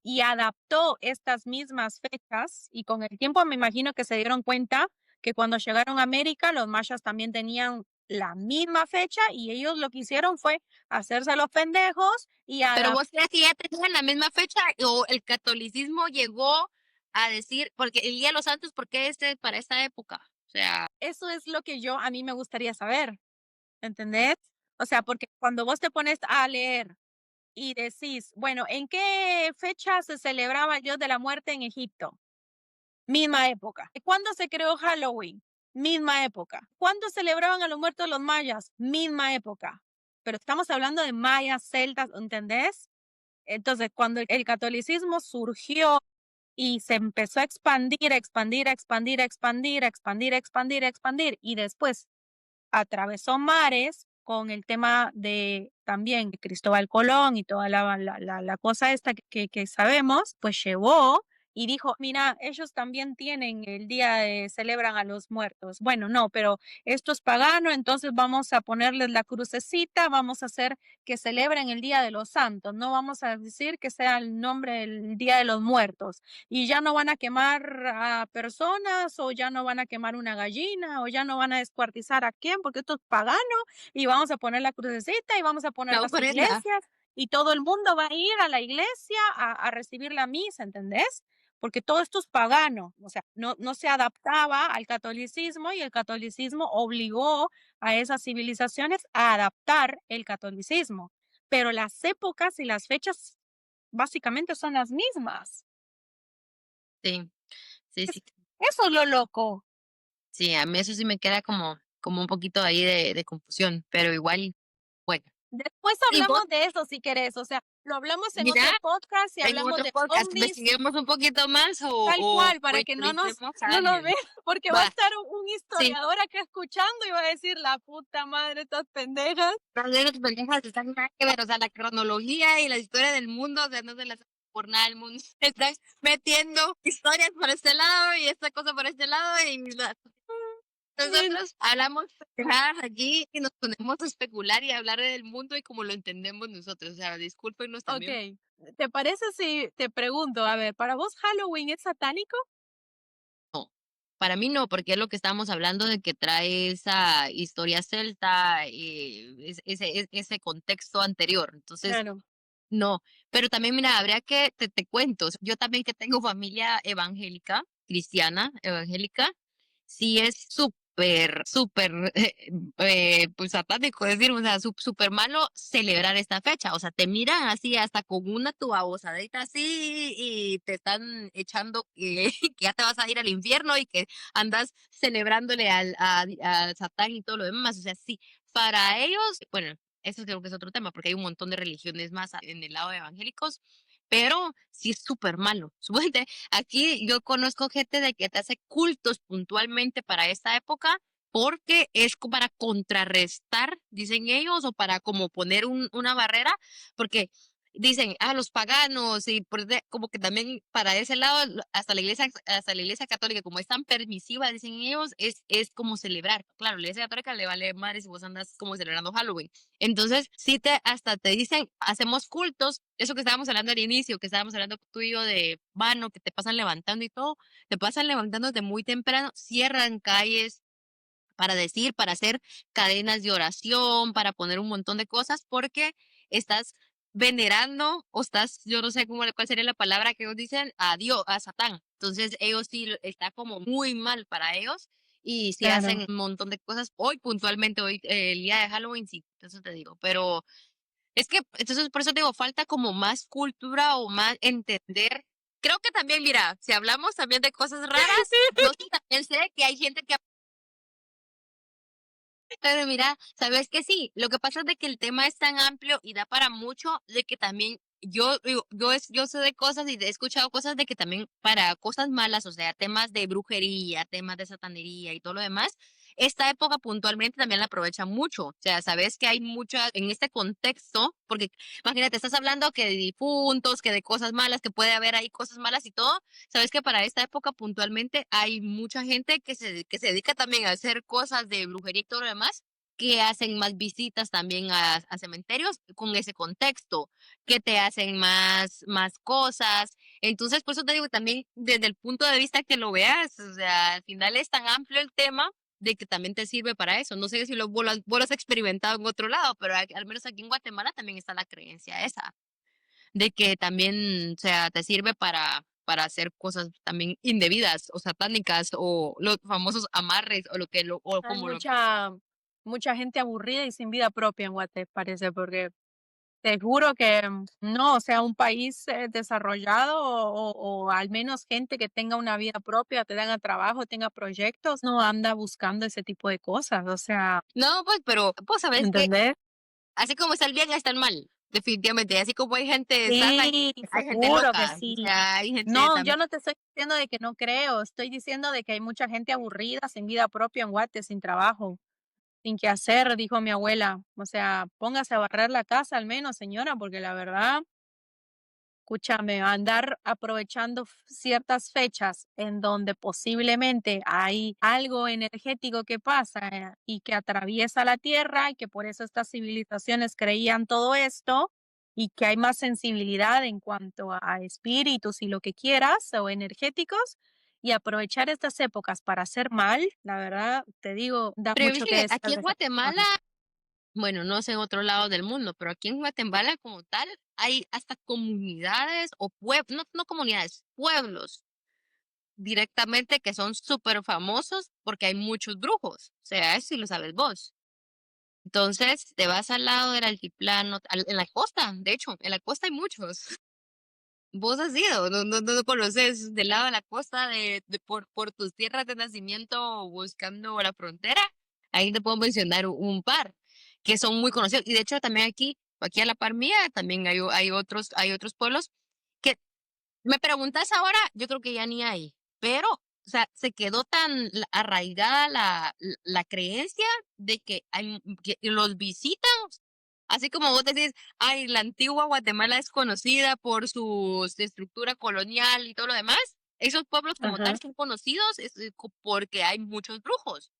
y adaptó estas mismas fechas, y con el tiempo me imagino que se dieron cuenta que cuando llegaron a América los mayas también tenían la misma fecha y ellos lo que hicieron fue hacerse los pendejos y pero adaptar. vos crees que ya tenían la misma fecha o el catolicismo llegó a decir, porque el Día de los Santos, ¿por qué para esta época? O sea, Eso es lo que a mí me gustaría saber, ¿entendés? O sea, porque cuando vos te pones a leer y decís, bueno, ¿en qué fecha se celebraba el Dios de la Muerte en Egipto? Misma época. ¿Cuándo se creó Halloween? Misma época. ¿Cuándo celebraban a los muertos los mayas? Misma época. Pero estamos hablando de mayas, celtas, ¿entendés? Entonces, cuando el catolicismo surgió y se empezó a expandir, a expandir, a expandir, a expandir, a expandir, a expandir, a expandir, y después atravesó mares con el tema de también Cristóbal Colón y toda la cosa esta que sabemos, pues llevó y dijo, mira, ellos también tienen el día de, celebran a los muertos. Bueno, no, pero esto es pagano, entonces vamos a ponerles la crucecita, vamos a hacer que celebren el Día de los Santos, no vamos a decir que sea el nombre del Día de los Muertos y ya no van a quemar a personas o ya no van a quemar una gallina o ya no van a descuartizar a quién porque esto es pagano y vamos a poner la crucecita y vamos a poner no las ponerla. iglesias y todo el mundo va a ir a la iglesia a recibir la misa, ¿entendés? Porque todo esto es pagano, o sea, no se adaptaba al catolicismo y el catolicismo obligó a esas civilizaciones a adaptar el catolicismo, pero las épocas y las fechas básicamente son las mismas. Sí, sí, Es sí. eso es lo loco. Sí, a mí eso sí me queda como un poquito ahí de confusión, pero igual, bueno. Después Y vos, hablamos de eso si querés, o sea, lo hablamos en mira, otro podcast y en hablamos otro de podcast ovnis, investiguemos un poquito más tal o cual, para que entrevistemos a no nos alguien. vean, porque va a Va, estar un sí. historiador acá escuchando y va a decir, la puta madre, estas pendejas. Las letras pendejas están nada que ver, o sea, la cronología y la historia del mundo, o sea, no se las por nada del mundo. Están metiendo historias por este lado y esta cosa por este lado y Bueno, nosotros hablamos pendejadas aquí y nos ponemos a especular y a hablar del mundo y como lo entendemos nosotros. O sea, discúlpenos también. ok, ¿te parece si te pregunto, a ver, para vos Halloween es satánico? No, para mí no, porque es lo que estábamos hablando de que trae esa historia celta, ese contexto anterior. Entonces, Claro. no, pero también mira, habría que, te cuento, yo también que tengo familia evangélica, cristiana, evangélica, sí es súper, pues satánico decir, o sea, súper malo celebrar esta fecha, o sea, te miran así hasta con una tu babosadita así y te están echando que, que ya te vas a ir al infierno y que andas celebrándole al Satán y todo lo demás, o sea, sí, para ellos, bueno, eso creo que es otro tema, porque hay un montón de religiones más en el lado de evangélicos, pero sí es súper malo. Suponte, aquí yo conozco gente de que te hace cultos puntualmente para esta época porque es para contrarrestar, dicen ellos, o para como poner una barrera, porque dicen, los paganos y como que también para ese lado, hasta la iglesia católica, como es tan permisiva, dicen ellos, es como celebrar. Claro, la iglesia católica le vale madre si vos andas como celebrando Halloween. Entonces, sí hasta te dicen, hacemos cultos, eso que estábamos hablando al inicio, que estábamos hablando tú y yo de vano, que te pasan levantando y todo, te pasan levantando de muy temprano, cierran calles, para hacer cadenas de oración, para poner un montón de cosas, porque estás venerando o estás, yo no sé cuál sería la palabra que ellos dicen, a Dios, a Satán. Entonces ellos sí está como muy mal para ellos y sí Claro. hacen un montón de cosas. Hoy puntualmente, hoy el día de Halloween, sí, eso te digo, pero es que, entonces por eso te digo, falta como más cultura o más entender. Creo que también, mira, si hablamos también de cosas raras, yo sí también sé que hay gente que pero mira, sabes que sí, lo que pasa es de que el tema es tan amplio y da para mucho, de que también yo sé de cosas y he escuchado cosas de que también para cosas malas, o sea, temas de brujería, temas de satanería y todo lo demás, esta época puntualmente también la aprovecha mucho. O sea, sabes que hay mucha en este contexto, porque imagínate, estás hablando que de difuntos, que de cosas malas, que puede haber ahí cosas malas y todo. Sabes que para esta época puntualmente hay mucha gente que se dedica también a hacer cosas de brujería y todo lo demás, que hacen más visitas también a cementerios con ese contexto, que te hacen más cosas. Entonces, por eso te digo también desde el punto de vista que lo veas, o sea, al final es tan amplio el tema de que también te sirve para eso. No sé si vos lo has experimentado en otro lado, pero al menos aquí en Guatemala también está la creencia esa de que también, o sea, te sirve para hacer cosas también indebidas o satánicas o los famosos amarres o o Hay como lo. mucha gente aburrida y sin vida propia en Guate, parece, porque te juro que no, o sea, un país desarrollado o al menos gente que tenga una vida propia, te tenga trabajo, tenga proyectos, no anda buscando ese tipo de cosas, o sea, No, pues, pero pues sabes que ¿entendés? así como está el bien, está el mal, definitivamente. Así como hay gente sana, Sí, hay gente seguro que loca. O sí. sea, hay gente No, yo también. no te estoy diciendo de que no creo, estoy diciendo de que hay mucha gente aburrida, sin vida propia en Guate, sin trabajo. Sin qué hacer, dijo mi abuela. O sea, póngase a barrer la casa al menos, señora, porque la verdad, escúchame, andar aprovechando ciertas fechas en donde posiblemente hay algo energético que pasa y que atraviesa la Tierra y que por eso estas civilizaciones creían todo esto y que hay más sensibilidad en cuanto a espíritus y lo que quieras o energéticos y aprovechar estas épocas para hacer mal, la verdad, te digo, da Pero mucho que fíjate, aquí desear en de esa Guatemala, persona. bueno, no sé en otro lado del mundo, pero aquí en Guatemala como tal, hay hasta comunidades o pueblos, no comunidades, pueblos directamente que son súper famosos porque hay muchos brujos. O sea, eso sí lo sabes vos. Entonces, te vas al lado del altiplano, en la costa, de hecho, en la costa hay muchos. Vos has ido, no conoces del lado de la costa por tus tierras de nacimiento buscando la frontera. Ahí te puedo mencionar un par que son muy conocidos. Y de hecho, también aquí a la par mía, también hay otros pueblos que me preguntas ahora, yo creo que ya ni hay, pero, o sea, se quedó tan arraigada la creencia de que, que los visitan, así como vos decís, ay, la antigua Guatemala es conocida por su estructura colonial y todo lo demás, esos pueblos como tal Ajá. son conocidos porque hay muchos brujos.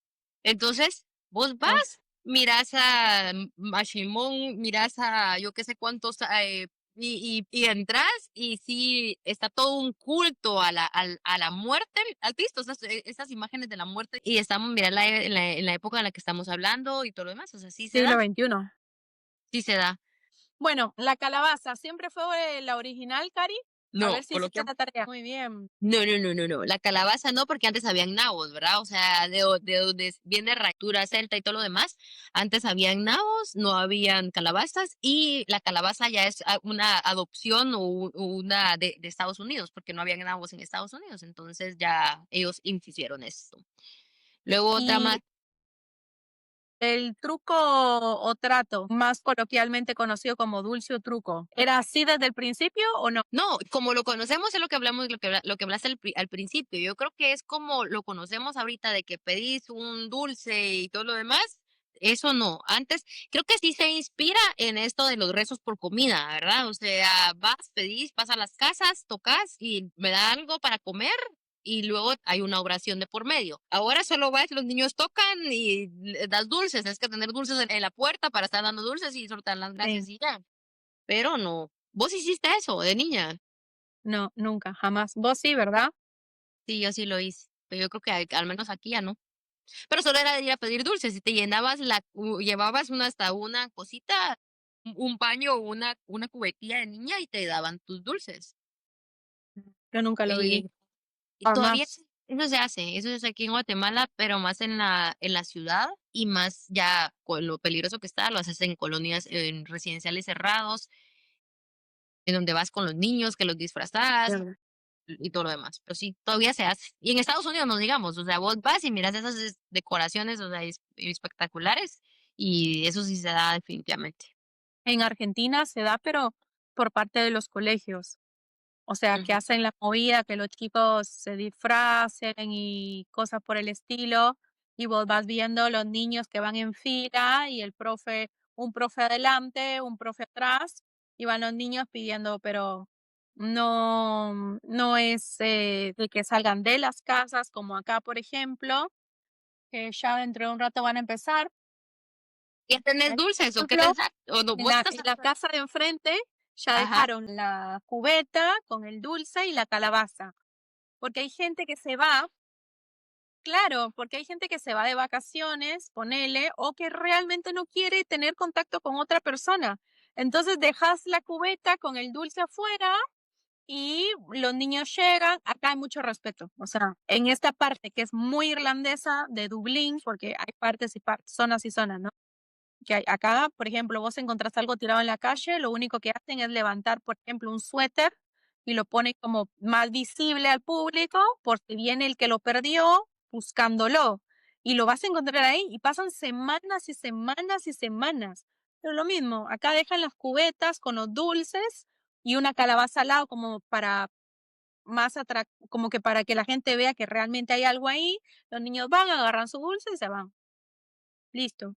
Entonces, vos Oh, vas, miras a Mashimón, miras a yo qué sé cuántos, y entras y sí, está todo un culto a la muerte. ¿Has visto esas imágenes de la muerte? Y estamos, mira, en la época en la que estamos hablando y todo lo demás, o sea, sí se da, siglo XXI. sí se da. Bueno, la calabaza, ¿siempre fue la original, Cari? A No, ver si hiciste la tarea. Muy bien. no, no, no, no, no. La calabaza no, porque antes habían nabos, ¿verdad? O sea, de donde viene cultura celta y todo lo demás. Antes habían nabos, no habían calabazas, y la calabaza ya es una adopción o una de Estados Unidos, porque no habían nabos en Estados Unidos. Entonces ya ellos hicieron esto. Luego otra Y más. El truco o trato, más coloquialmente conocido como dulce o truco, ¿era así desde el principio o no? No, como lo conocemos es lo que hablamos, lo que hablaste al principio. Yo creo que es como lo conocemos ahorita de que pedís un dulce y todo lo demás. Eso no. Antes, creo que sí se inspira en esto de los rezos por comida, ¿verdad? O sea, vas, pedís, vas a las casas, tocas y me da algo para comer y luego hay una oración de por medio. Ahora solo vas, los niños tocan y das dulces. Tienes que tener dulces en la puerta para estar dando dulces y soltar las Sí. gracias y ya. Pero no. ¿Vos hiciste eso de niña? No, nunca, jamás. Vos sí, ¿verdad? Sí, yo sí lo hice, pero yo creo que al menos aquí ya no. Pero solo era de ir a pedir dulces, y te llenabas llevabas hasta una cosita, un paño o una cubetilla de niña y te daban tus dulces. Yo nunca lo viví, Y y todavía jamás. eso se hace, eso es aquí en Guatemala, pero más en la ciudad y más ya con lo peligroso que está, lo haces en colonias, en residenciales cerrados, en donde vas con los niños, que los disfrazas Claro. y todo lo demás. Pero sí, todavía se hace. Y en Estados Unidos no digamos, o sea, vos vas y miras esas decoraciones, o sea, espectaculares, y eso sí se da definitivamente. En Argentina se da, pero por parte de los colegios. O sea, que Ujú. hacen la movida, que los chicos se disfracen y cosas por el estilo, y vos vas viendo los niños que van en fila y el profe, un profe adelante, un profe atrás, y van los niños pidiendo, pero no es de que salgan de las casas, como acá, por ejemplo, que ya dentro de un rato van a empezar. ¿Ya tenés Por dulces o qué ejemplo, pensás? O no, en vos la, estás en la casa de enfrente ya ajá. dejaron la cubeta con el dulce y la calabaza. Porque hay gente que se va, claro, porque hay gente que se va de vacaciones, ponele, o que realmente no quiere tener contacto con otra persona. Entonces dejas la cubeta con el dulce afuera y los niños llegan. Acá hay mucho respeto. O sea, en esta parte que es muy irlandesa de Dublín, porque hay partes y partes, zonas y zonas, ¿no? Que hay acá, por ejemplo, vos encontrás algo tirado en la calle, lo único que hacen es levantar, por ejemplo, un suéter y lo ponen como más visible al público por si viene el que lo perdió buscándolo. Y lo vas a encontrar ahí y pasan semanas y semanas y semanas. Pero lo mismo, acá dejan las cubetas con los dulces y una calabaza al lado como para como que para que la gente vea que realmente hay algo ahí. Los niños van, agarran su dulce y se van. Listo.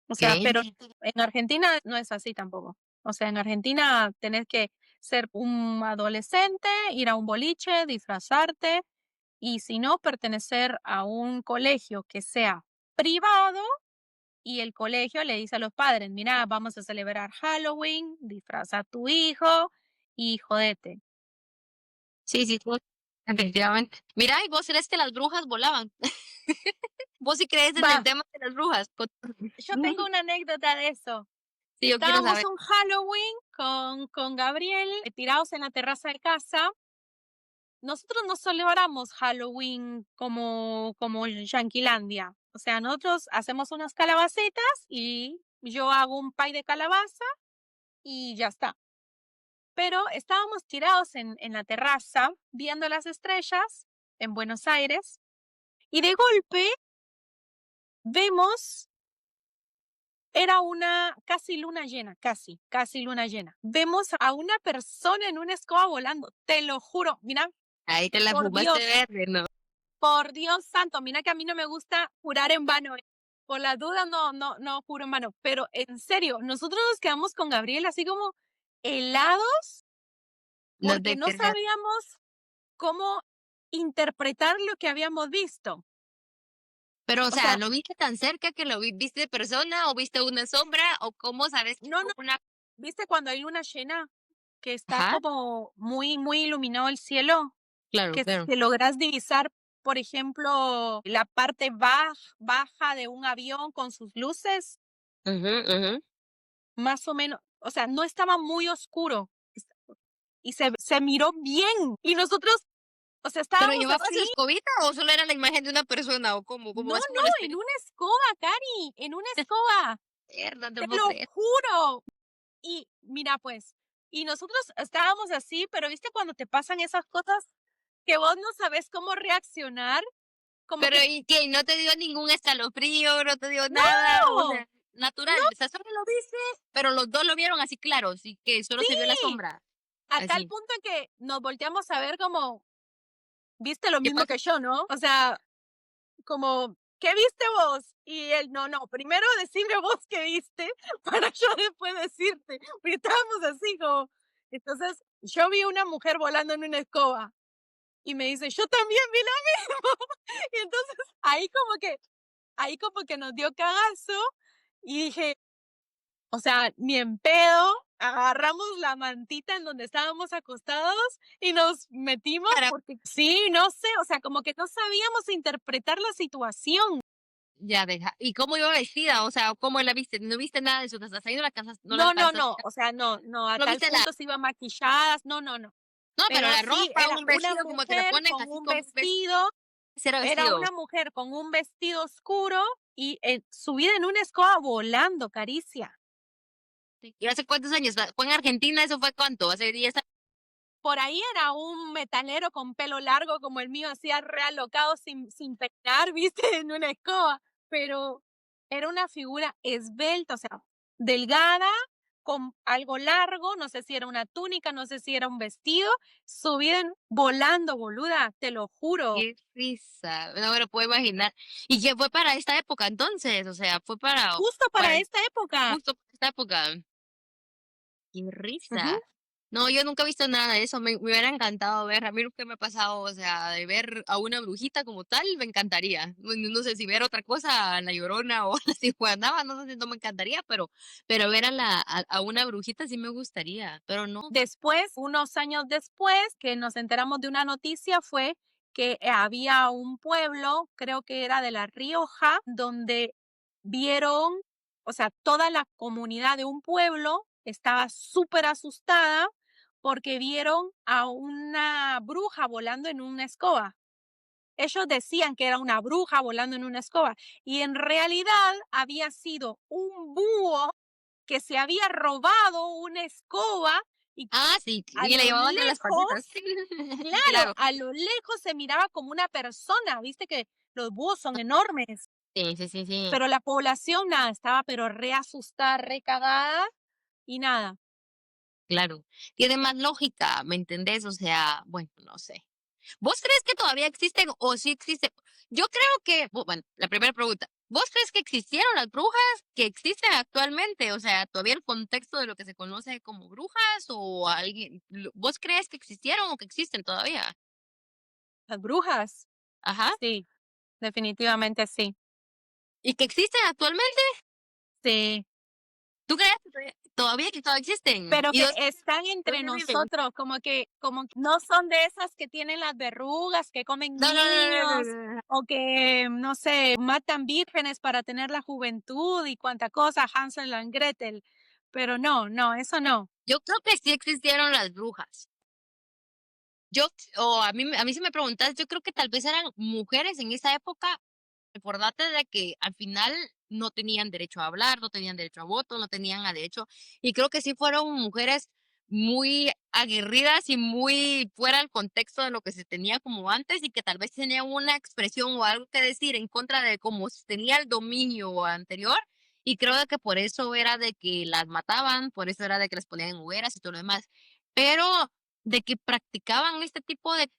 O sea, Okey. pero en Argentina no es así tampoco. O sea, en Argentina tenés que ser un adolescente, ir a un boliche, disfrazarte y si no, pertenecer a un colegio que sea privado y el colegio le dice a los padres, mira, vamos a celebrar Halloween, disfraza a tu hijo y jodete. Sí, sí, definitivamente. Mira, ¿y vos crees que las brujas volaban? ¿Vos sí crees en el Va, tema de las brujas? yo tengo una anécdota de eso. Sí, yo quiero Estábamos saber. un Halloween con Gabriel tirados en la terraza de casa. Nosotros no celebramos Halloween como Yanquilandia. O sea, nosotros hacemos unas calabacitas y yo hago un pay de calabaza y ya está. Pero estábamos tirados en la terraza viendo las estrellas en Buenos Aires y de golpe vemos, era una casi luna llena, casi luna llena. Vemos a una persona en una escoba volando, te lo juro, mira, Ahí te la por fumaste Dios. verde, ¿no? Por Dios santo, mira que a mí no me gusta jurar en vano, por las dudas no juro en vano, pero en serio, nosotros nos quedamos con Gabriel así como helados, No porque te no creas. sabíamos cómo interpretar lo que habíamos visto. Pero, o O sea, sea, ¿lo viste tan cerca que viste de persona o viste una sombra o cómo sabes que no, fue una ¿viste cuando hay luna llena que está ajá, como muy iluminado el cielo? claro, Que claro. que logras divisar, por ejemplo, la parte baja de un avión con sus luces. Ujú, ujú. Más o menos, o sea, no estaba muy oscuro, y se miró bien, y nosotros, o sea, ¿Pero estábamos llevabas su así. escobita o solo era la imagen de una persona o cómo No, es como la en experiencia? una escoba, Cari, en una escoba, No te te puedo lo creer. juro. Y mira, pues, y nosotros estábamos así, pero, ¿viste cuando te pasan esas cosas que vos no sabes cómo reaccionar? como Pero, que ¿y qué? ¿No te dio ningún escalofrío? ¿No te dio nada? O no, sea, natural, no, o sea, solo lo viste, pero los 2 lo vieron así claro, así que solo se vio la sí, sombra, a tal así. punto en que nos volteamos a ver como, viste lo ¿Qué mismo pasó? que yo, ¿no? O sea, como, ¿qué viste vos? Y él, no, no, primero decime vos qué viste para yo después decirte. Porque estábamos así como, entonces yo vi una mujer volando en una escoba y me dice, yo también vi lo mismo. Y entonces ahí como que nos dio cagazo y dije, o sea, ni en pedo, agarramos la mantita en donde estábamos acostados y nos metimos Para porque sí, no sé, o sea, como que no sabíamos interpretar la situación. ya deja, ¿y cómo iba vestida? O sea, ¿cómo la viste? ¿No viste nada de su casa? ¿Has ido a la casa? ¿No la No, no, alcanzaste no, o sea, no, no, a ¿No tal viste la punto se iban maquilladas, no, no, no. no, pero Pero la sí, ropa, era un una vestido como que se mujer ponen con así un como un vestido, cero era vestido? una mujer con un vestido oscuro y subida en una escoba volando, Caricia. ¿Y hace cuántos años? ¿Fue en Argentina? ¿Eso fue cuánto? ¿Hace 10 años? Por ahí era un metalero con pelo largo como el mío, hacía realocado sin peinar, viste, en una escoba, pero era una figura esbelta, o sea, delgada, con algo largo, no sé si era una túnica, no sé si era un vestido, subida volando, boluda, te lo juro. Qué risa, no me lo puedo imaginar. ¿Y qué fue para esta época entonces? O sea, fue Justo para para esta época. justo para esta época. Qué Ujú. risa. No, yo nunca he visto nada de eso, me hubiera encantado ver, a mí nunca me ha pasado, o sea, de ver a una brujita como tal, me encantaría. No sé si ver otra cosa, a La Llorona o a la Cihuanaba, no sé si no me encantaría, pero ver a una brujita sí me gustaría, pero no. Después, unos años después, que nos enteramos de una noticia fue que había un pueblo, creo que era de La Rioja, donde vieron, o sea, toda la comunidad de un pueblo estaba súper asustada porque vieron a una bruja volando en una escoba. Ellos decían que era una bruja volando en una escoba y en realidad había sido un búho que se había robado una escoba y Ah, sí, a y le lo llevaba entre las patitas. lejos, claro, Claro. a lo lejos se miraba como una persona, viste que los búhos son enormes, Sí, sí, sí, sí, pero la población nada, estaba pero re asustada, re cagada y nada. claro. Tiene más lógica, ¿me entendés? O sea, bueno, no sé. ¿Vos crees que todavía existen o sí existen? Yo creo que, bueno, la primera pregunta, ¿vos crees que existieron las brujas que existen actualmente? O sea, ¿todavía el contexto de lo que se conoce como brujas o alguien, vos crees que existieron o que existen todavía? Las brujas, Ajá. sí, definitivamente sí, ¿Y que existen actualmente? sí, ¿Tú crees que todavía existen? pero ¿Y que están entre dónde viven? nosotros, como que no son de esas que tienen las verrugas, que comen No, no, no, no, no, niños, no, no. o que, no sé, matan vírgenes para tener la juventud y cuánta cosa, Hansel and Gretel. Pero no, no, eso no. Yo creo que sí existieron las brujas. Yo, o a mí si me preguntas, yo creo que tal vez eran mujeres en esa época. Recordate de que al final no tenían derecho a hablar, no tenían derecho a voto, no tenían a derecho, y creo que sí fueron mujeres muy aguerridas y muy fuera del contexto de lo que se tenía como antes y que tal vez tenían una expresión o algo que decir en contra de cómo se tenía el dominio anterior, y creo de que por eso era de que las mataban, por eso era de que les ponían en hogueras y todo lo demás. Pero de que practicaban este tipo de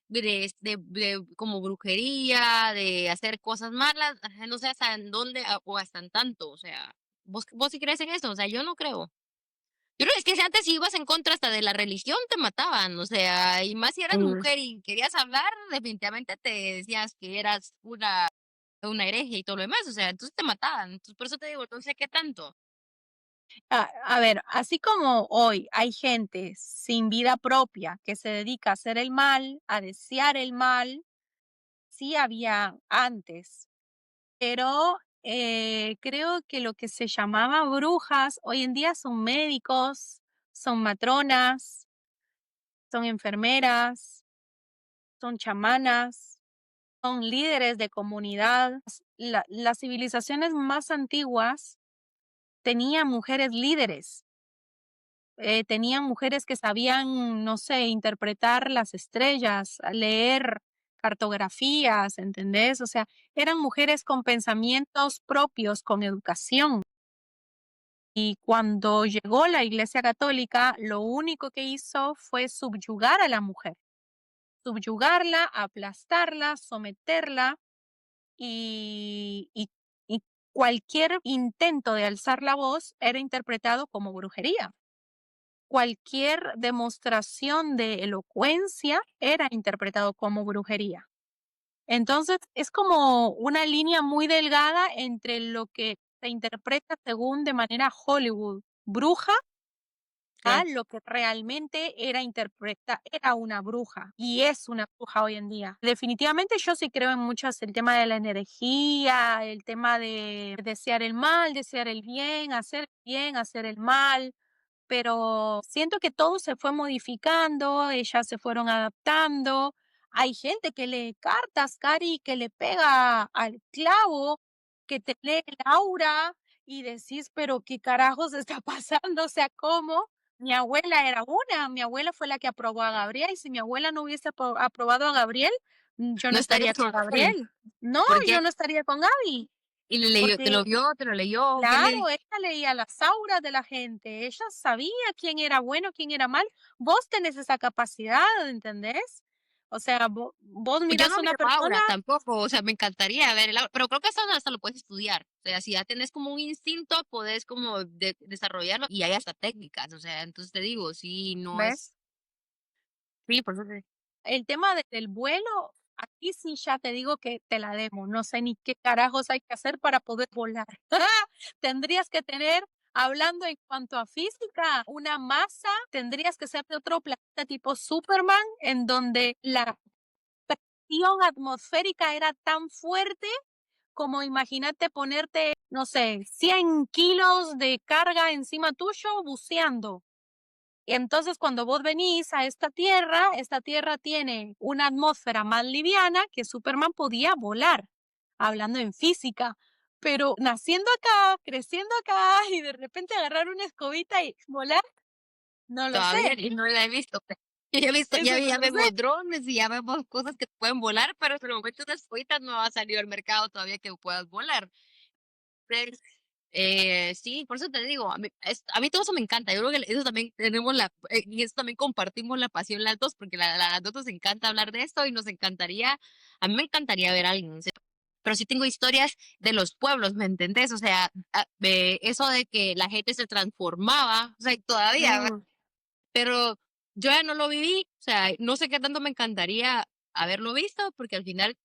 como brujería, de hacer cosas malas, ajá, no sé hasta en dónde o hasta en tanto, o sea, ¿vos sí crees en eso? O sea, yo no creo. Yo creo que es que si antes si ibas en contra hasta de la religión te mataban, o sea, y más si eras Mm. mujer y querías hablar, definitivamente te decías que eras una hereje y todo lo demás, o sea, entonces te mataban. Entonces, por eso te digo, entonces, ¿qué tanto? A ver, así como hoy hay gente sin vida propia que se dedica a hacer el mal, a desear el mal, sí había antes, pero creo que lo que se llamaba brujas hoy en día son médicos, son matronas, son enfermeras, son chamanas, son líderes de comunidad. Las civilizaciones más antiguas tenían mujeres líderes, tenían mujeres que sabían, no sé, interpretar las estrellas, leer cartografías, ¿entendés? O sea, eran mujeres con pensamientos propios, con educación. Y cuando llegó la Iglesia Católica, lo único que hizo fue subyugar a la mujer, subyugarla, aplastarla, someterla y y cualquier intento de alzar la voz era interpretado como brujería. Cualquier demostración de elocuencia era interpretado como brujería. Entonces, es como una línea muy delgada entre lo que se interpreta según de manera Hollywood, bruja, a Claro. lo que realmente era una bruja, y es una bruja hoy en día. Definitivamente yo sí creo en muchas el tema de la energía, el tema de desear el mal, desear el bien, hacer el mal, pero siento que todo se fue modificando, ellas se fueron adaptando. Hay gente que lee cartas, Cari, que le pega al clavo, que te lee el aura y decís, pero ¿qué carajos está pasando? O sea, ¿cómo? Mi abuela era una, mi abuela fue la que aprobó a Gabriel, y si mi abuela no hubiese aprobado a Gabriel, yo No no estarías estaría con con él. Gabriel. No, ¿Por yo qué? no estaría con Gaby, Y le leyó, te porque lo vio, te lo leyó, ¿qué le claro, dijo? ella leía las auras de la gente, ella sabía quién era bueno, quién era mal. Vos tenés esa capacidad, ¿entendés? O sea, vos Pues yo mirás no a una miro persona, auras tampoco, o sea, me encantaría ver el aura, pero creo que eso hasta lo puedes estudiar. O sea, si ya tenés como un instinto, podés como desarrollarlo y hay hasta técnicas, o sea, entonces te digo, sí, no es, ¿ves? sí, por eso El tema del vuelo, aquí sí ya te digo que te la demo, no sé ni qué carajos hay que hacer para poder volar. Tendrías que tener, hablando en cuanto a física, una masa, tendrías que ser de otro planeta tipo Superman, en donde la presión atmosférica era tan fuerte como imagínate ponerte, no sé, 100 kilos de carga encima tuyo buceando. Entonces, cuando vos venís a esta tierra tiene una atmósfera más liviana que Superman podía volar, hablando en física. Pero naciendo acá, creciendo acá y de repente agarrar una escobita y volar, no lo sé. todavía y no la he visto. Yo he visto, Eso no ya lo sé. vemos drones y ya vemos cosas que pueden volar, pero hasta el momento unas escoitas no ha salido al mercado todavía que puedas volar. Pero, sí, por eso te digo, a mí todo eso me encanta. Yo creo que eso también tenemos y eso también compartimos la pasión las dos, porque las dos nos encanta hablar de esto y nos encantaría, a mí me encantaría ver a alguien, o sea, pero sí tengo historias de los pueblos, ¿me entendés? O sea, eso de que la gente se transformaba, o sea, y todavía, Mm, pero yo ya no lo viví, o sea, no sé qué tanto me encantaría haberlo visto, porque al final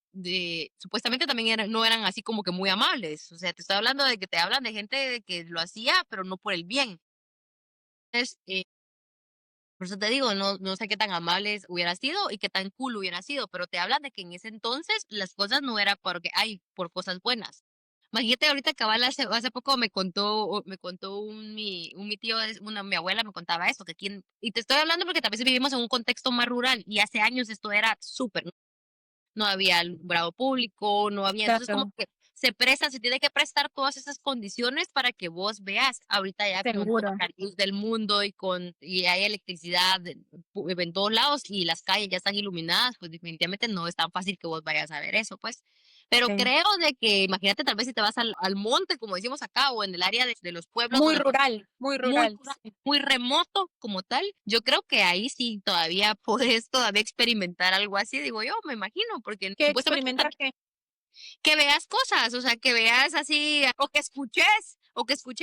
supuestamente también no eran así como que muy amables. O sea, te estoy hablando de que te hablan de gente de que lo hacía, pero no por el bien. Entonces, por eso te digo, no sé qué tan amables hubiera sido y qué tan cool hubiera sido, pero te hablan de que en ese entonces las cosas no eran porque hay por cosas buenas. Imagínate ahorita cabal hace poco me contó mi tío, mi abuela me contaba esto, que aquí, y te estoy hablando porque tal vez vivimos en un contexto más rural y hace años esto era súper, no había alumbrado público, no había, entonces como claro, que se tiene que prestar todas esas condiciones para que vos veas ahorita ya con toda seguro. la luz del mundo y hay electricidad en todos lados y las calles ya están iluminadas, pues definitivamente no es tan fácil que vos vayas a ver eso, pues. Pero Sí. creo de que, imagínate, tal vez si te vas al monte, como decimos acá, o en el área de los pueblos Muy donde rural, muy muy, rural. Sí. muy remoto como tal, yo creo que ahí sí todavía puedes todavía experimentar algo así, digo yo, me imagino, porque ¿Qué supuestamente experimentar qué? que veas cosas, o sea, que veas así, o que escuches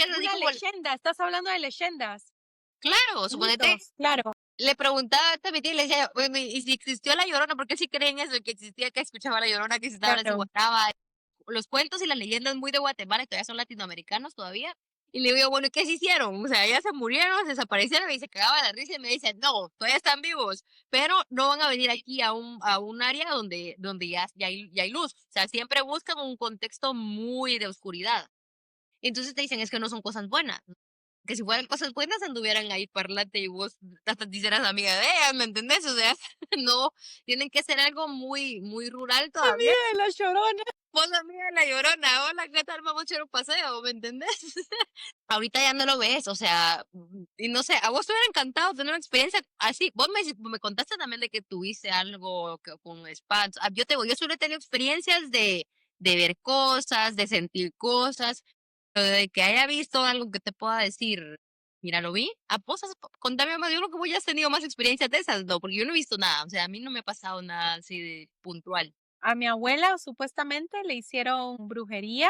así Una como, leyenda, estás hablando de leyendas, claro, suponete, mitos, claro, le preguntaba a mi tía y le decía, bueno, y si existió la Llorona, porque él sí cree en eso, que existía, que escuchaba la Llorona, que estaba la claro. ciguataba, los cuentos y las leyendas muy de Guatemala, y todavía son latinoamericanos todavía. Y le digo, bueno, ¿y qué se hicieron? O sea, ya se murieron, se desaparecieron, y se cagaba la risa y me dice, no, todavía están vivos, pero no van a venir aquí a un área donde ya hay luz. O sea, siempre buscan un contexto muy de oscuridad. Entonces te dicen, es que no son cosas buenas. Que si fueran cosas buenas anduvieran ahí parlante y vos hasta te hicieras amiga de ellas, ¿me entendés? O sea, no, tienen que ser algo muy, muy rural todavía. Amiga de la Llorona. Vos amiga de la Llorona, hola, ¿qué tal? Vamos a echar un paseo, ¿me entendés? Ahorita ya no lo ves, o sea, y no sé, a vos te hubiera encantado tener una experiencia así. Vos me contaste también de que tuviste algo con spas. Yo te digo, yo solo he tenido experiencias de ver cosas, de sentir cosas, pero de que haya visto algo que te pueda decir, mira, lo vi. A vos, contame más, yo creo que vos ya has tenido más experiencias de esas, no, porque yo no he visto nada, o sea, a mí no me ha pasado nada así de puntual. A mi abuela supuestamente le hicieron brujería.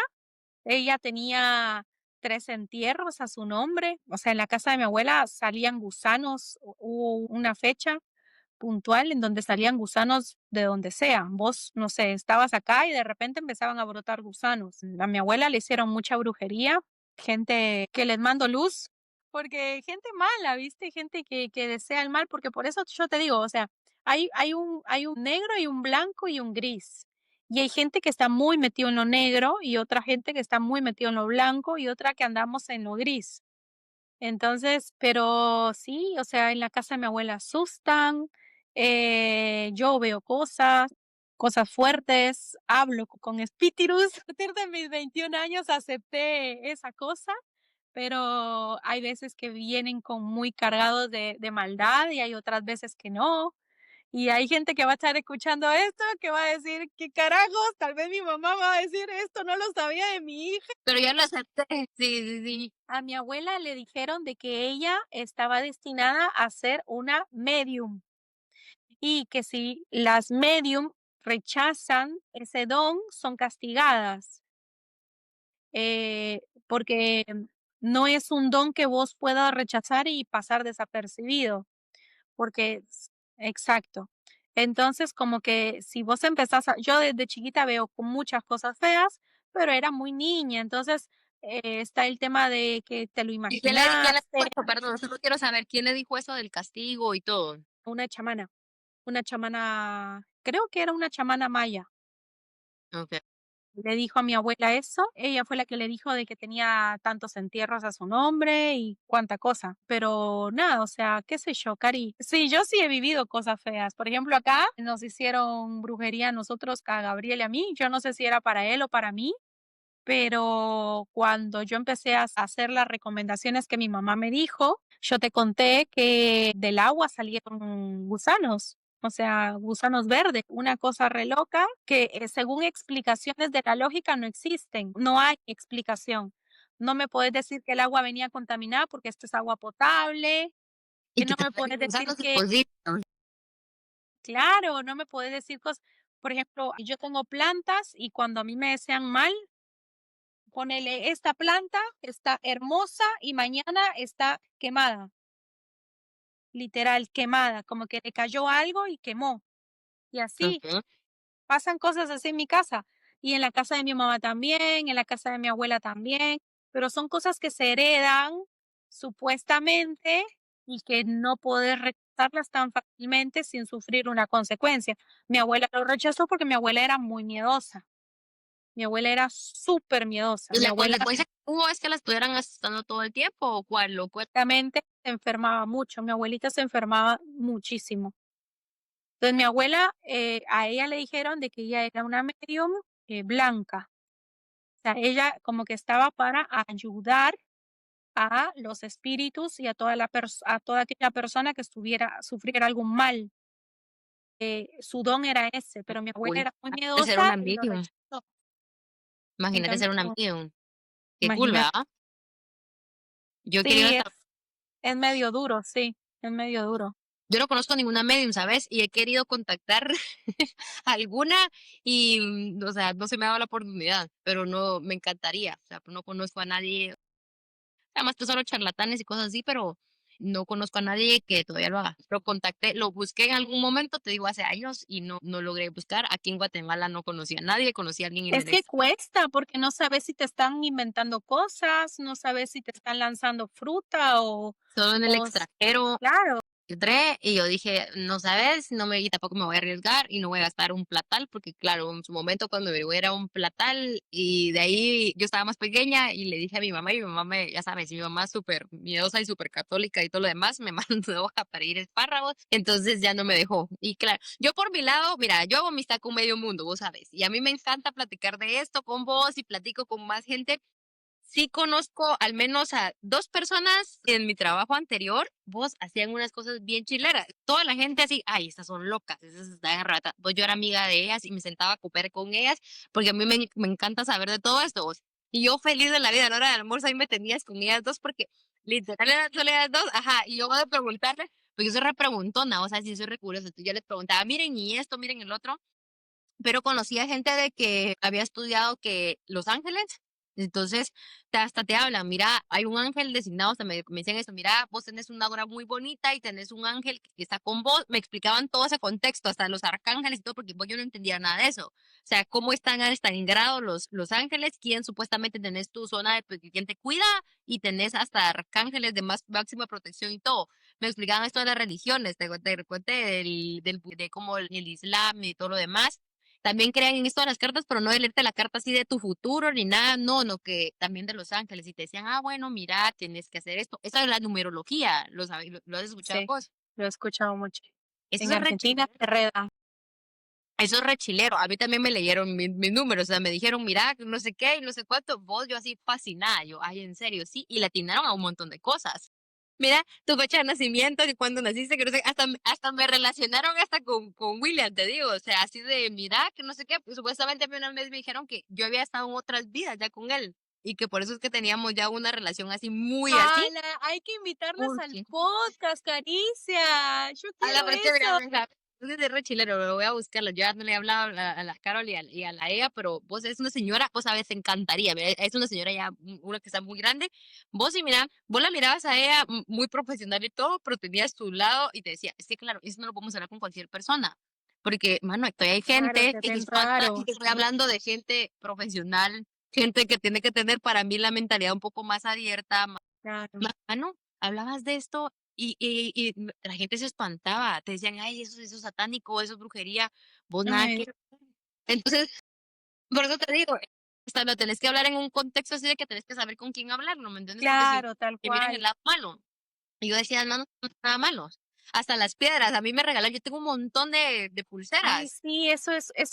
Ella tenía 3 entierros a su nombre. O sea, en la casa de mi abuela salían gusanos. Hubo una fecha puntual en donde salían gusanos de donde sea. Vos, no sé, estabas acá y de repente empezaban a brotar gusanos. A mi abuela le hicieron mucha brujería, gente que les mando luz, porque gente mala, ¿viste? Gente que desea el mal, porque por eso yo te digo, o sea, hay un negro y un blanco y un gris. Y hay gente que está muy metido en lo negro y otra gente que está muy metido en lo blanco y otra que andamos en lo gris. Entonces, pero sí, o sea, en la casa de mi abuela asustan, yo veo cosas, cosas fuertes, hablo con espíritus. A partir de mis 21 años acepté esa cosa, pero hay veces que vienen con muy cargados de maldad y hay otras veces que no. Y hay gente que va a estar escuchando esto, que va a decir, ¿qué carajos? Tal vez mi mamá va a decir, esto no lo sabía de mi hija. Pero ya lo acepté, sí, sí, sí. A mi abuela le dijeron de que ella estaba destinada a ser una medium y que si las medium rechazan ese don, son castigadas, porque no es un don que vos puedas rechazar y pasar desapercibido. Porque exacto. Entonces, como que si vos empezás a yo desde chiquita veo con muchas cosas feas, pero era muy niña, entonces, está el tema de que te lo ¿Y quién le dijo imaginaste. eso? Perdón, solo quiero saber quién le dijo eso del castigo y todo. Una chamana, creo que era una chamana maya. Okay. Le dijo a mi abuela eso, ella fue la que le dijo de que tenía tantos entierros a su nombre y cuánta cosa, pero nada, o sea, qué sé yo, Cari. Sí, yo sí he vivido cosas feas. Por ejemplo, acá nos hicieron brujería a nosotros, a Gabriel y a mí. Yo no sé si era para él o para mí, pero cuando yo empecé a hacer las recomendaciones que mi mamá me dijo, yo te conté que del agua salieron gusanos, o sea, gusanos verdes, una cosa re loca que según explicaciones de la lógica no existen, no hay explicación. No me puedes decir que el agua venía contaminada porque esto es agua potable, Y no que te me puedes salgan decir gusanos, que, imposible. claro, no me puedes decir cosas. Por ejemplo, yo tengo plantas y cuando a mí me desean mal, ponele, esta planta está hermosa y mañana está quemada, literal quemada, como que le cayó algo y quemó. Y así, Ujú. pasan cosas así en mi casa. Y en la casa de mi mamá también, en la casa de mi abuela también, pero son cosas que se heredan supuestamente y que no puedes rechazarlas tan fácilmente sin sufrir una consecuencia. Mi abuela lo rechazó porque mi abuela era muy miedosa. Mi abuela era súper miedosa. ¿Y Mi la abuela consecuencia que hubo es que la estuvieran asustando todo el tiempo o cuál? ¿O cuál? realmente se enfermaba mucho, mi abuelita se enfermaba muchísimo. Entonces, mi abuela, a ella le dijeron de que ella era una medium, blanca. O sea, ella como que estaba para ayudar a los espíritus y a toda aquella persona que sufriera algún mal. Su don era ese, pero mi abuela Uy, era muy de ser miedosa una y lo medium. rechazó. En Imagínate ser una cambio, medium. Qué cool, imagínate. ¿verdad? Yo he querido Sí, hasta es medio duro, sí, es medio duro. yo no conozco ninguna medium, ¿sabes? Y he querido contactar alguna y, o sea, no se me ha dado la oportunidad, pero no, me encantaría. O sea, no conozco a nadie, además que solo charlatanes y cosas así, pero no conozco a nadie que todavía lo haga. Lo contacté, lo busqué en algún momento, te digo, hace años y no logré buscar. Aquí en Guatemala no conocía a nadie, conocí a alguien en Es el que cuesta, porque no sabes si te están inventando cosas, no sabes si te están lanzando fruta solo en el o extranjero. claro. entré y yo dije, no sabes, no me, y tampoco me voy a arriesgar y no voy a gastar un platal, porque claro, en su momento cuando me averigué era un platal y de ahí yo estaba más pequeña y le dije a mi mamá y mi mamá me, ya sabes, mi mamá es súper miedosa y súper católica y todo lo demás, me mandó a parir espárragos, entonces ya no me dejó. Y claro, yo por mi lado, mira, yo hago amistad con medio mundo, vos sabes, y a mí me encanta platicar de esto con vos y platico con más gente. Sí conozco al menos a 2 personas en mi trabajo anterior, vos, hacían unas cosas bien chileras. Toda la gente así: "Ay, estas son locas, esas están rata". Pues yo era amiga de ellas y me sentaba a cooperar con ellas, porque a mí me encanta saber de todo esto, vos. Y yo feliz de la vida, a la hora del almuerzo ahí me tenías con ellas 2 porque literal eran solo ellas 2, ajá, y yo voy a preguntarle, porque yo soy re preguntona, o sea, sí soy re curiosa. Entonces yo les preguntaba: "Miren, y esto, miren el otro". Pero conocí a gente de que había estudiado que Los Ángeles, entonces hasta te hablan, mira, hay un ángel designado, hasta me decían eso, mira, vos tenés una aura muy bonita y tenés un ángel que está con vos, me explicaban todo ese contexto, hasta los arcángeles y todo, porque pues, yo no entendía nada de eso. O sea, cómo están a grado los ángeles, quién supuestamente tenés tu zona de pues, quién te cuida y tenés hasta arcángeles de más máxima protección y todo. Me explicaban esto de las religiones, te conté de cómo el islam y todo lo demás también crean en esto de las cartas, pero no de leerte la carta así de tu futuro ni nada, no, no, que también de los ángeles. Y te decían, ah, bueno, mira, tienes que hacer esto. Esa es la numerología, ¿lo has escuchado Sí, vos? lo he escuchado mucho. Eso En es re Argentina chilero. se reda. Eso es re chilero. A mí también me leyeron mis números, o sea, me dijeron, mira, que no sé qué y no sé cuánto. Vos, yo así fascinada, yo, ay, en serio, sí. Y le atinaron a un montón de cosas. Mira, tu fecha de nacimiento y cuándo naciste, que no sé, hasta me relacionaron hasta con William, te digo, o sea, así de, mira, que no sé qué, pues, supuestamente a mí una vez me dijeron que yo había estado en otras vidas ya con él y que por eso es que teníamos ya una relación así muy así. ¡Hala! Hay que invitarlas al Porque, podcast, Caricia. Yo ala, quiero pero es que mira, eso. mira, es de re chilero, lo voy a buscarlo. Yo ya no le he hablado a la Carol y a la ella, pero vos es una señora, vos sabes, encantaría. Mira, es una señora ya, una que está muy grande. Vos y mira, vos la mirabas a ella muy profesional y todo, pero tenías tu lado y te decía, es que claro, eso no lo podemos hablar con cualquier persona. Porque, mano, todavía hay Claro, gente te que ven es falta, y raro. te estoy hablando de gente profesional, gente que tiene que tener para mí la mentalidad un poco más abierta, Claro. mano, hablabas de esto y la gente se espantaba, te decían: "Ay, eso es satánico, eso es brujería", vos nada Ay, que entonces, por eso te digo, hasta lo tenés que hablar en un contexto así de que tenés que saber con quién hablarlo, ¿me entiendes? Porque si claro, tal te miran el cual. lado malo, y yo decía: "No, no, no, nada malos". Hasta las piedras, a mí me regalaron yo tengo un montón de Ay, pulseras, sí, eso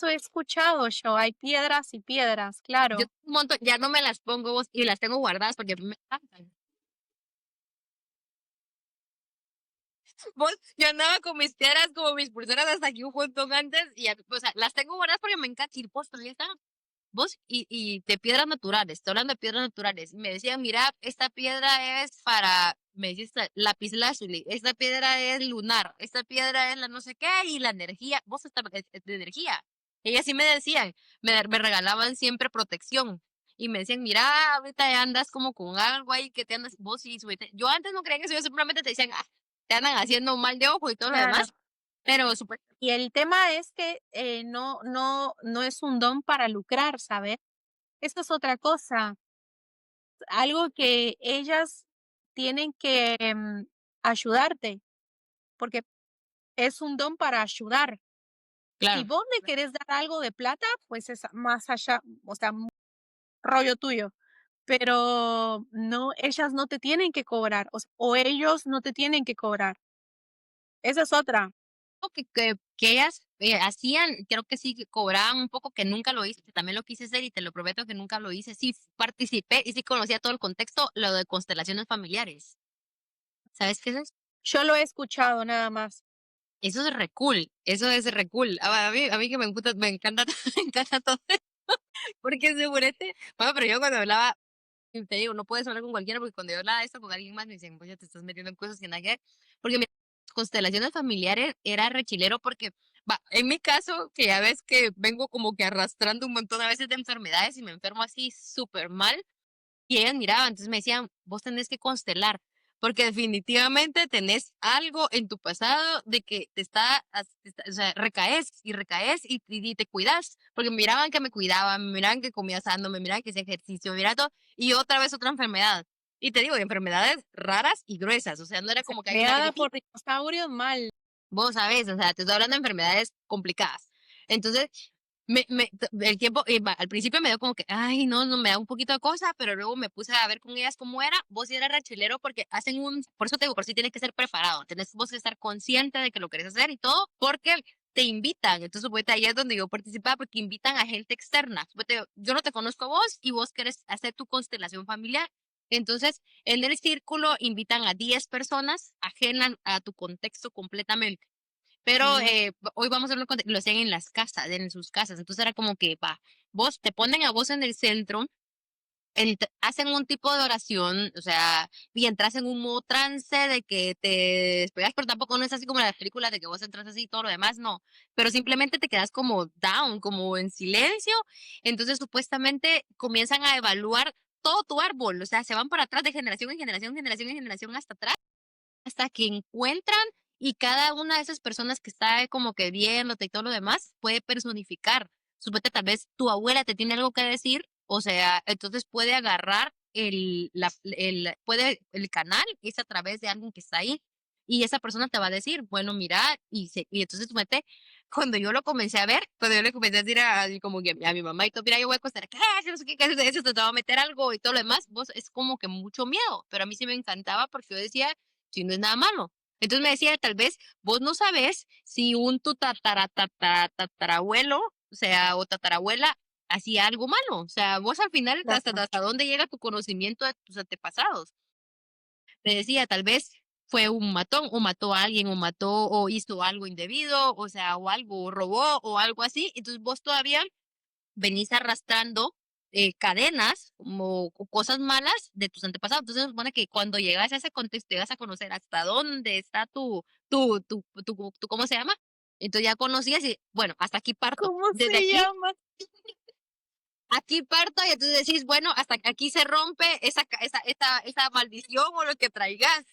he escuchado yo. Hay piedras y piedras, yo claro. tengo un montón, ya no me las pongo vos y las tengo guardadas porque a mí me encantan. Vos, yo andaba con mis piedras como mis pulseras hasta aquí un montón antes y, o sea, las tengo guardadas porque me encanta ir, vos todavía están, vos, y de piedras naturales, estoy hablando de piedras naturales. Y me decían, mira, esta piedra es para, me dijiste, lapislázuli, esta piedra es lunar, esta piedra es la no sé qué y la energía, vos esta es de energía. Ellas sí me decían, me regalaban siempre protección. Y me decían, mira, ahorita andas como con algo ahí que te andas, vos sí, yo antes no creía que eso, yo simplemente te decían, ah, te andan haciendo mal de ojo y todo lo Claro. demás, pero súper, Y el tema es que no es un don para lucrar, ¿sabes? Eso es otra cosa. Algo que ellas tienen que ayudarte, porque es un don para ayudar. Si claro. vos le querés dar algo de plata, pues es más allá, o sea, rollo tuyo. Pero no, ellas no te tienen que cobrar, o ellos no te tienen que cobrar. Esa es otra. Que ellas, hacían, creo que sí que cobraban un poco, que nunca lo hice, que también lo quise hacer y te lo prometo que nunca lo hice. Sí participé y sí conocía todo el contexto, lo de constelaciones familiares. ¿Sabes qué es eso? Yo lo he escuchado nada más. Eso es re cool, eso es re cool. A mí que me encanta, me encanta todo eso, porque seguramente, bueno, pero yo cuando hablaba, y te digo, no puedes hablar con cualquiera, porque cuando yo hablaba de esto con alguien más me dicen, pues ya te estás metiendo en cosas que nada que ver. Porque mira, constelaciones familiares era rechilero porque, va, en mi caso, que ya ves que vengo como que arrastrando un montón a veces de enfermedades y me enfermo así súper mal, y ellas miraban, entonces me decían, vos tenés que constelar, porque definitivamente tenés algo en tu pasado de que o sea, recaes y te cuidas, porque miraban que me cuidaba, me miraban que comía sano, me miraban que hacía ejercicio, me miraban todo, y otra vez otra enfermedad. Y te digo, enfermedades raras y gruesas, o sea, no era como que hay una Creada gripita. por dinosaurios, mal. Vos sabés, o sea, te estoy hablando de enfermedades complicadas. Entonces, el tiempo, al principio me dio como que, ay, no, no, me da un poquito de cosa, pero luego me puse a ver con ellas cómo era. Vos sí eras rachilero porque hacen por eso te digo, por si tienes que ser preparado, tenés vos que estar consciente de que lo querés hacer y todo, porque te invitan. Entonces, suponete, ahí es donde yo participaba, porque invitan a gente externa. Suponete, yo no te conozco a vos y vos querés hacer tu constelación familiar. Entonces, en el círculo invitan a 10 personas ajenas a tu contexto completamente. Pero Ya. hoy vamos a hablar lo hacían en las casas, en sus casas. Entonces era como que, va, vos te ponen a vos en el centro, hacen un tipo de oración, o sea, y entras en un modo trance de que te despegas, pero tampoco no es así como en las películas de que vos entras así y todo lo demás, no. Pero simplemente te quedas como down, como en silencio. Entonces supuestamente comienzan a evaluar todo tu árbol, o sea, se van para atrás de generación en generación, generación en generación hasta atrás hasta que encuentran y cada una de esas personas que está como que viéndote y todo lo demás puede personificar. Suponte tal vez tu abuela te tiene algo que decir, o sea, entonces puede agarrar el canal es a través de alguien que está ahí y esa persona te va a decir, bueno, mira, y entonces suponte, cuando yo lo comencé a ver, cuando yo le comencé a decir como que a mi mamá y todo, mira, yo voy a acostar acá, no sé qué es eso, te va a meter algo y todo lo demás, vos es como que mucho miedo, pero a mí sí me encantaba porque yo decía, si no es nada malo. Entonces me decía, tal vez vos no sabes si un tu tatarabuelo, o sea, o tatarabuela, hacía algo malo. O sea, vos al final, Claro. hasta dónde llega tu conocimiento de tus antepasados. Me decía, tal vez fue un matón, o mató a alguien, o mató, o hizo algo indebido, o sea, o algo, o robó, o algo así. Entonces vos todavía venís arrastrando cadenas como cosas malas de tus antepasados. Entonces, se supone que cuando llegas a ese contexto, llegas a conocer hasta dónde está ¿cómo se llama? Entonces ya conocías y, bueno, hasta aquí parto. ¿Cómo Desde se llama? aquí parto y entonces decís, bueno, hasta que aquí se rompe esa maldición o lo que traigas.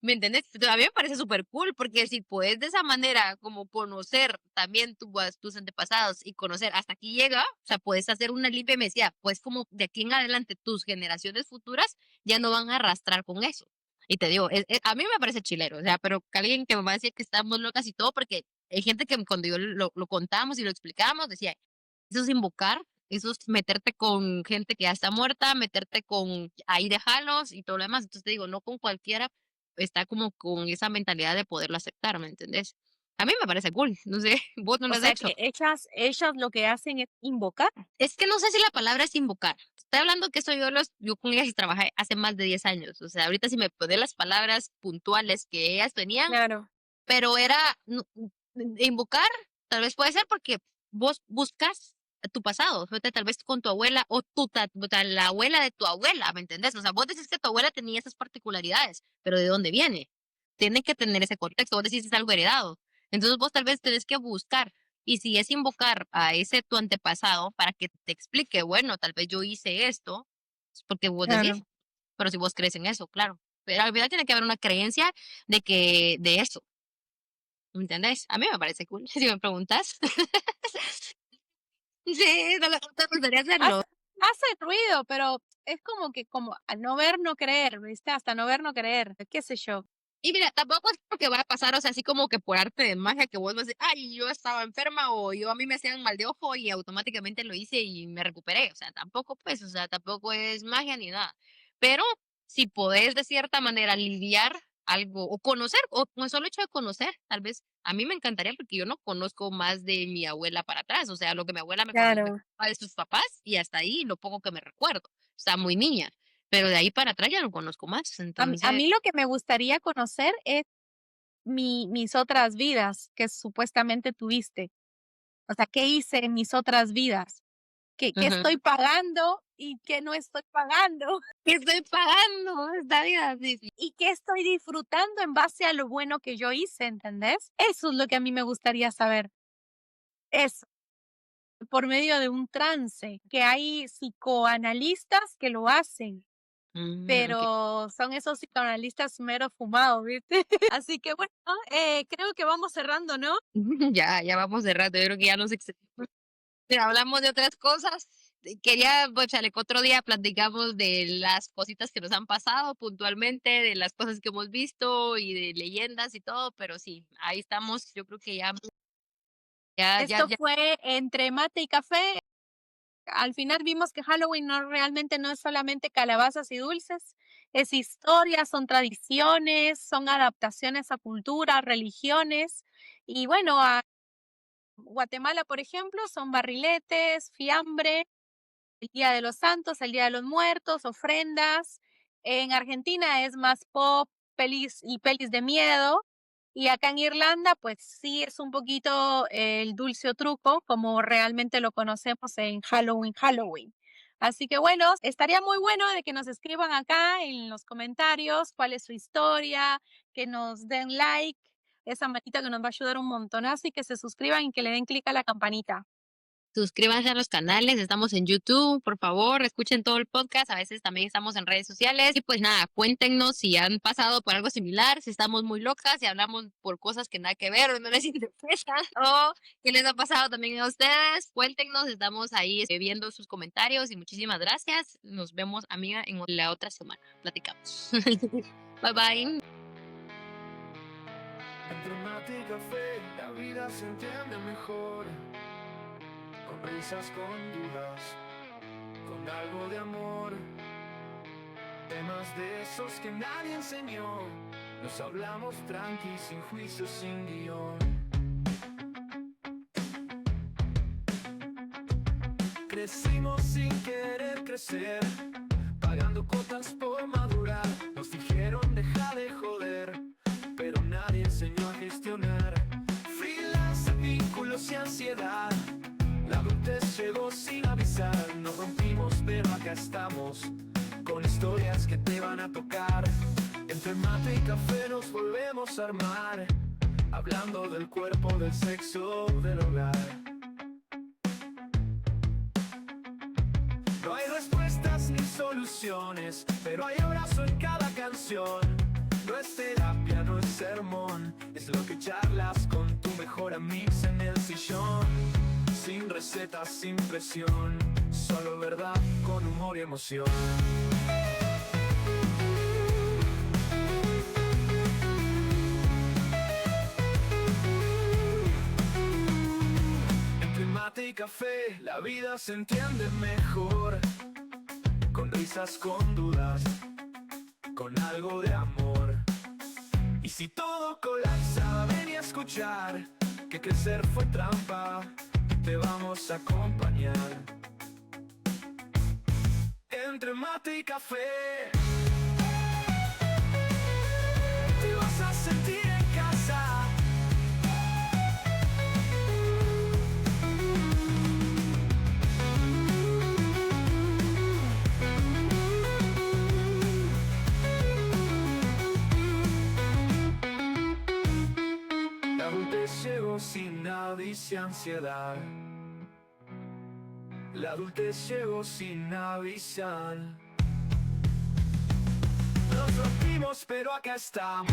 ¿Me entendés? Entonces, a mí me parece súper cool porque si puedes de esa manera como conocer también tus antepasados y conocer hasta aquí llega, o sea, puedes hacer una limpia y me decía, pues como de aquí en adelante tus generaciones futuras ya no van a arrastrar con eso. Y te digo, a mí me parece chilero, o sea, pero que alguien que me va a decir que estamos locas y todo, porque hay gente que cuando yo lo contamos y lo explicábamos, decía, eso es invocar, eso es meterte con gente que ya está muerta, meterte con ahí dejalos y todo lo demás. Entonces te digo, no con cualquiera está como con esa mentalidad de poderlo aceptar, ¿me entendés? A mí me parece cool, no sé, vos no O lo has sea hecho. que ellas lo que hacen es invocar. Es que no sé si la palabra es invocar. Estoy hablando que eso yo con ellas trabajé hace más de 10 años. O sea, ahorita si me pones las palabras puntuales que ellas tenían, Claro. pero era invocar, tal vez puede ser porque vos buscas tu pasado, fíjate, tal vez con tu abuela o la abuela de tu abuela, ¿me entendés? O sea, vos decís que tu abuela tenía esas particularidades, pero ¿de dónde viene? Tiene que tener ese contexto, vos decís es algo heredado. Entonces vos tal vez tenés que buscar, y si es invocar a ese tu antepasado para que te explique, bueno, tal vez yo hice esto, es porque vos decís, Claro. pero si vos crees en eso, claro. Pero al final tiene que haber una creencia de eso. ¿Me entendés? A mí me parece cool, si me preguntas. Sí, no te gustaría hacerlo. Hace, hace ruido, pero es como que como a no ver, no creer, ¿viste? Hasta no ver, no creer, qué sé yo. Y mira, tampoco es porque va a pasar, o sea, así como que por arte de magia que vos vas a decir, ay, yo estaba enferma o yo a mí me hacían mal de ojo y automáticamente lo hice y me recuperé. O sea, tampoco pues, o sea, tampoco es magia ni nada. Pero si podés de cierta manera lidiar algo o conocer, o con el solo hecho de conocer, tal vez a mí me encantaría porque yo no conozco más de mi abuela para atrás. O sea, lo que mi abuela me Claro. contaba de sus papás y hasta ahí lo poco que me recuerdo. O sea, muy niña. Pero de ahí para atrás ya no conozco más. A Entonces, mí lo que me gustaría conocer es mis otras vidas que supuestamente tuviste. O sea, ¿qué hice en mis otras vidas? ¿Qué ujú. estoy pagando y qué no estoy pagando? ¿Qué estoy pagando esta vida? Sí, sí. ¿Y qué estoy disfrutando en base a lo bueno que yo hice? ¿Entendés? Eso es lo que a mí me gustaría saber. Eso, por medio de un trance, que hay psicoanalistas que lo hacen, Okey. pero son esos psicoanalistas mero fumados, ¿viste? Así que bueno, creo que vamos cerrando, ¿no? Ya vamos de rato, yo creo que ya nos excedimos. Hablamos de otras cosas. quería, pues, chaleco, otro día platicamos de las cositas que nos han pasado puntualmente, de las cosas que hemos visto y de leyendas y todo, pero sí, ahí estamos. Yo creo que Esto ya fue entre mate y café. Al final vimos que Halloween realmente no es solamente calabazas y dulces, es historia, son tradiciones, son adaptaciones a culturas, religiones. Y bueno, a Guatemala, por ejemplo, son barriletes, fiambre, el Día de los Santos, el Día de los Muertos, ofrendas. En Argentina es más pop, pelis de miedo. Y acá en Irlanda, pues sí es un poquito el dulce o truco, como realmente lo conocemos en Halloween. Así que bueno, estaría muy bueno de que nos escriban acá en los comentarios cuál es su historia, que nos den like, esa manita que nos va a ayudar un montonazo y que se suscriban y que le den clic a la campanita. suscríbanse a los canales, estamos en YouTube, por favor, escuchen todo el podcast, a veces también estamos en redes sociales y pues nada, cuéntenos si han pasado por algo similar, si estamos muy locas, si hablamos por cosas que nada que ver o no les interesa o qué les ha pasado también a ustedes, cuéntenos, estamos ahí viendo sus comentarios y muchísimas gracias, nos vemos amiga en la otra semana, platicamos. Bye bye. Entre mate y café, la vida se entiende mejor. Con risas, con dudas, con algo de amor. Temas de esos que nadie enseñó. Nos hablamos tranqui, sin juicio, sin guión. Crecimos sin querer crecer, pagando cuotas por madurar. Nos dijeron deja de joder, pero nadie enseñó a gestionar. Freelance, vínculos y ansiedad. La adultez llegó sin avisar. Nos rompimos pero acá estamos, con historias que te van a tocar. Entre mate y café nos volvemos a armar, hablando del cuerpo, del sexo, del hogar. No hay respuestas ni soluciones, pero hay abrazo en cada canción. No es terapia, no es sermón, es lo que charlas con tu mejor amigo en el sillón. Sin recetas, sin presión, solo verdad con humor y emoción. Entre mate y café, la vida se entiende mejor. Con risas, con dudas, con algo de amor. Y si todo colapsa, ven y a escuchar que crecer fue trampa, te vamos a acompañar. Entre mate y café, te vas a sentir en casa. La adultez llegó sin aviso y ansiedad. La adultez llegó sin avisar. Nos rompimos pero acá estamos,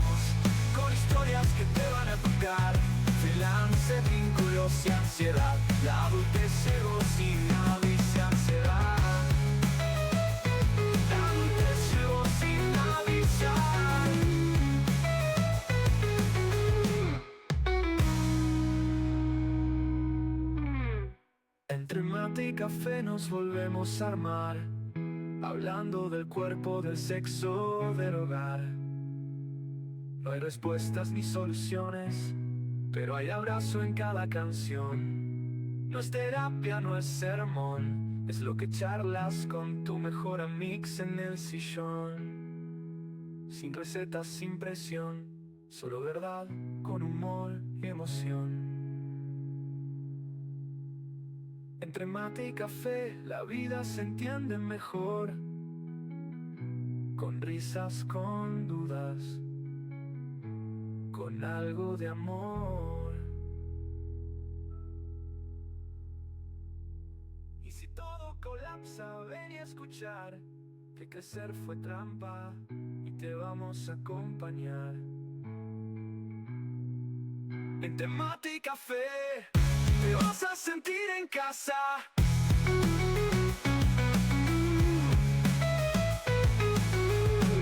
con historias que te van a tocar. Freelance, vínculos y ansiedad. La adultez llegó sin aviso y ansiedad. La adultez llegó sin avisar. Entre mate y café nos volvemos a armar, hablando del cuerpo, del sexo, del hogar. No hay respuestas ni soluciones, pero hay abrazo en cada canción. No es terapia, no es sermón, es lo que charlas con tu mejor amigo en el sillón. Sin recetas, sin presión, solo verdad con humor y emoción. Entre mate y café, la vida se entiende mejor. Con risas, con dudas, con algo de amor. Y si todo colapsa, ven y a escuchar que crecer fue trampa y te vamos a acompañar. Entre mate y café, te vas a sentir en casa.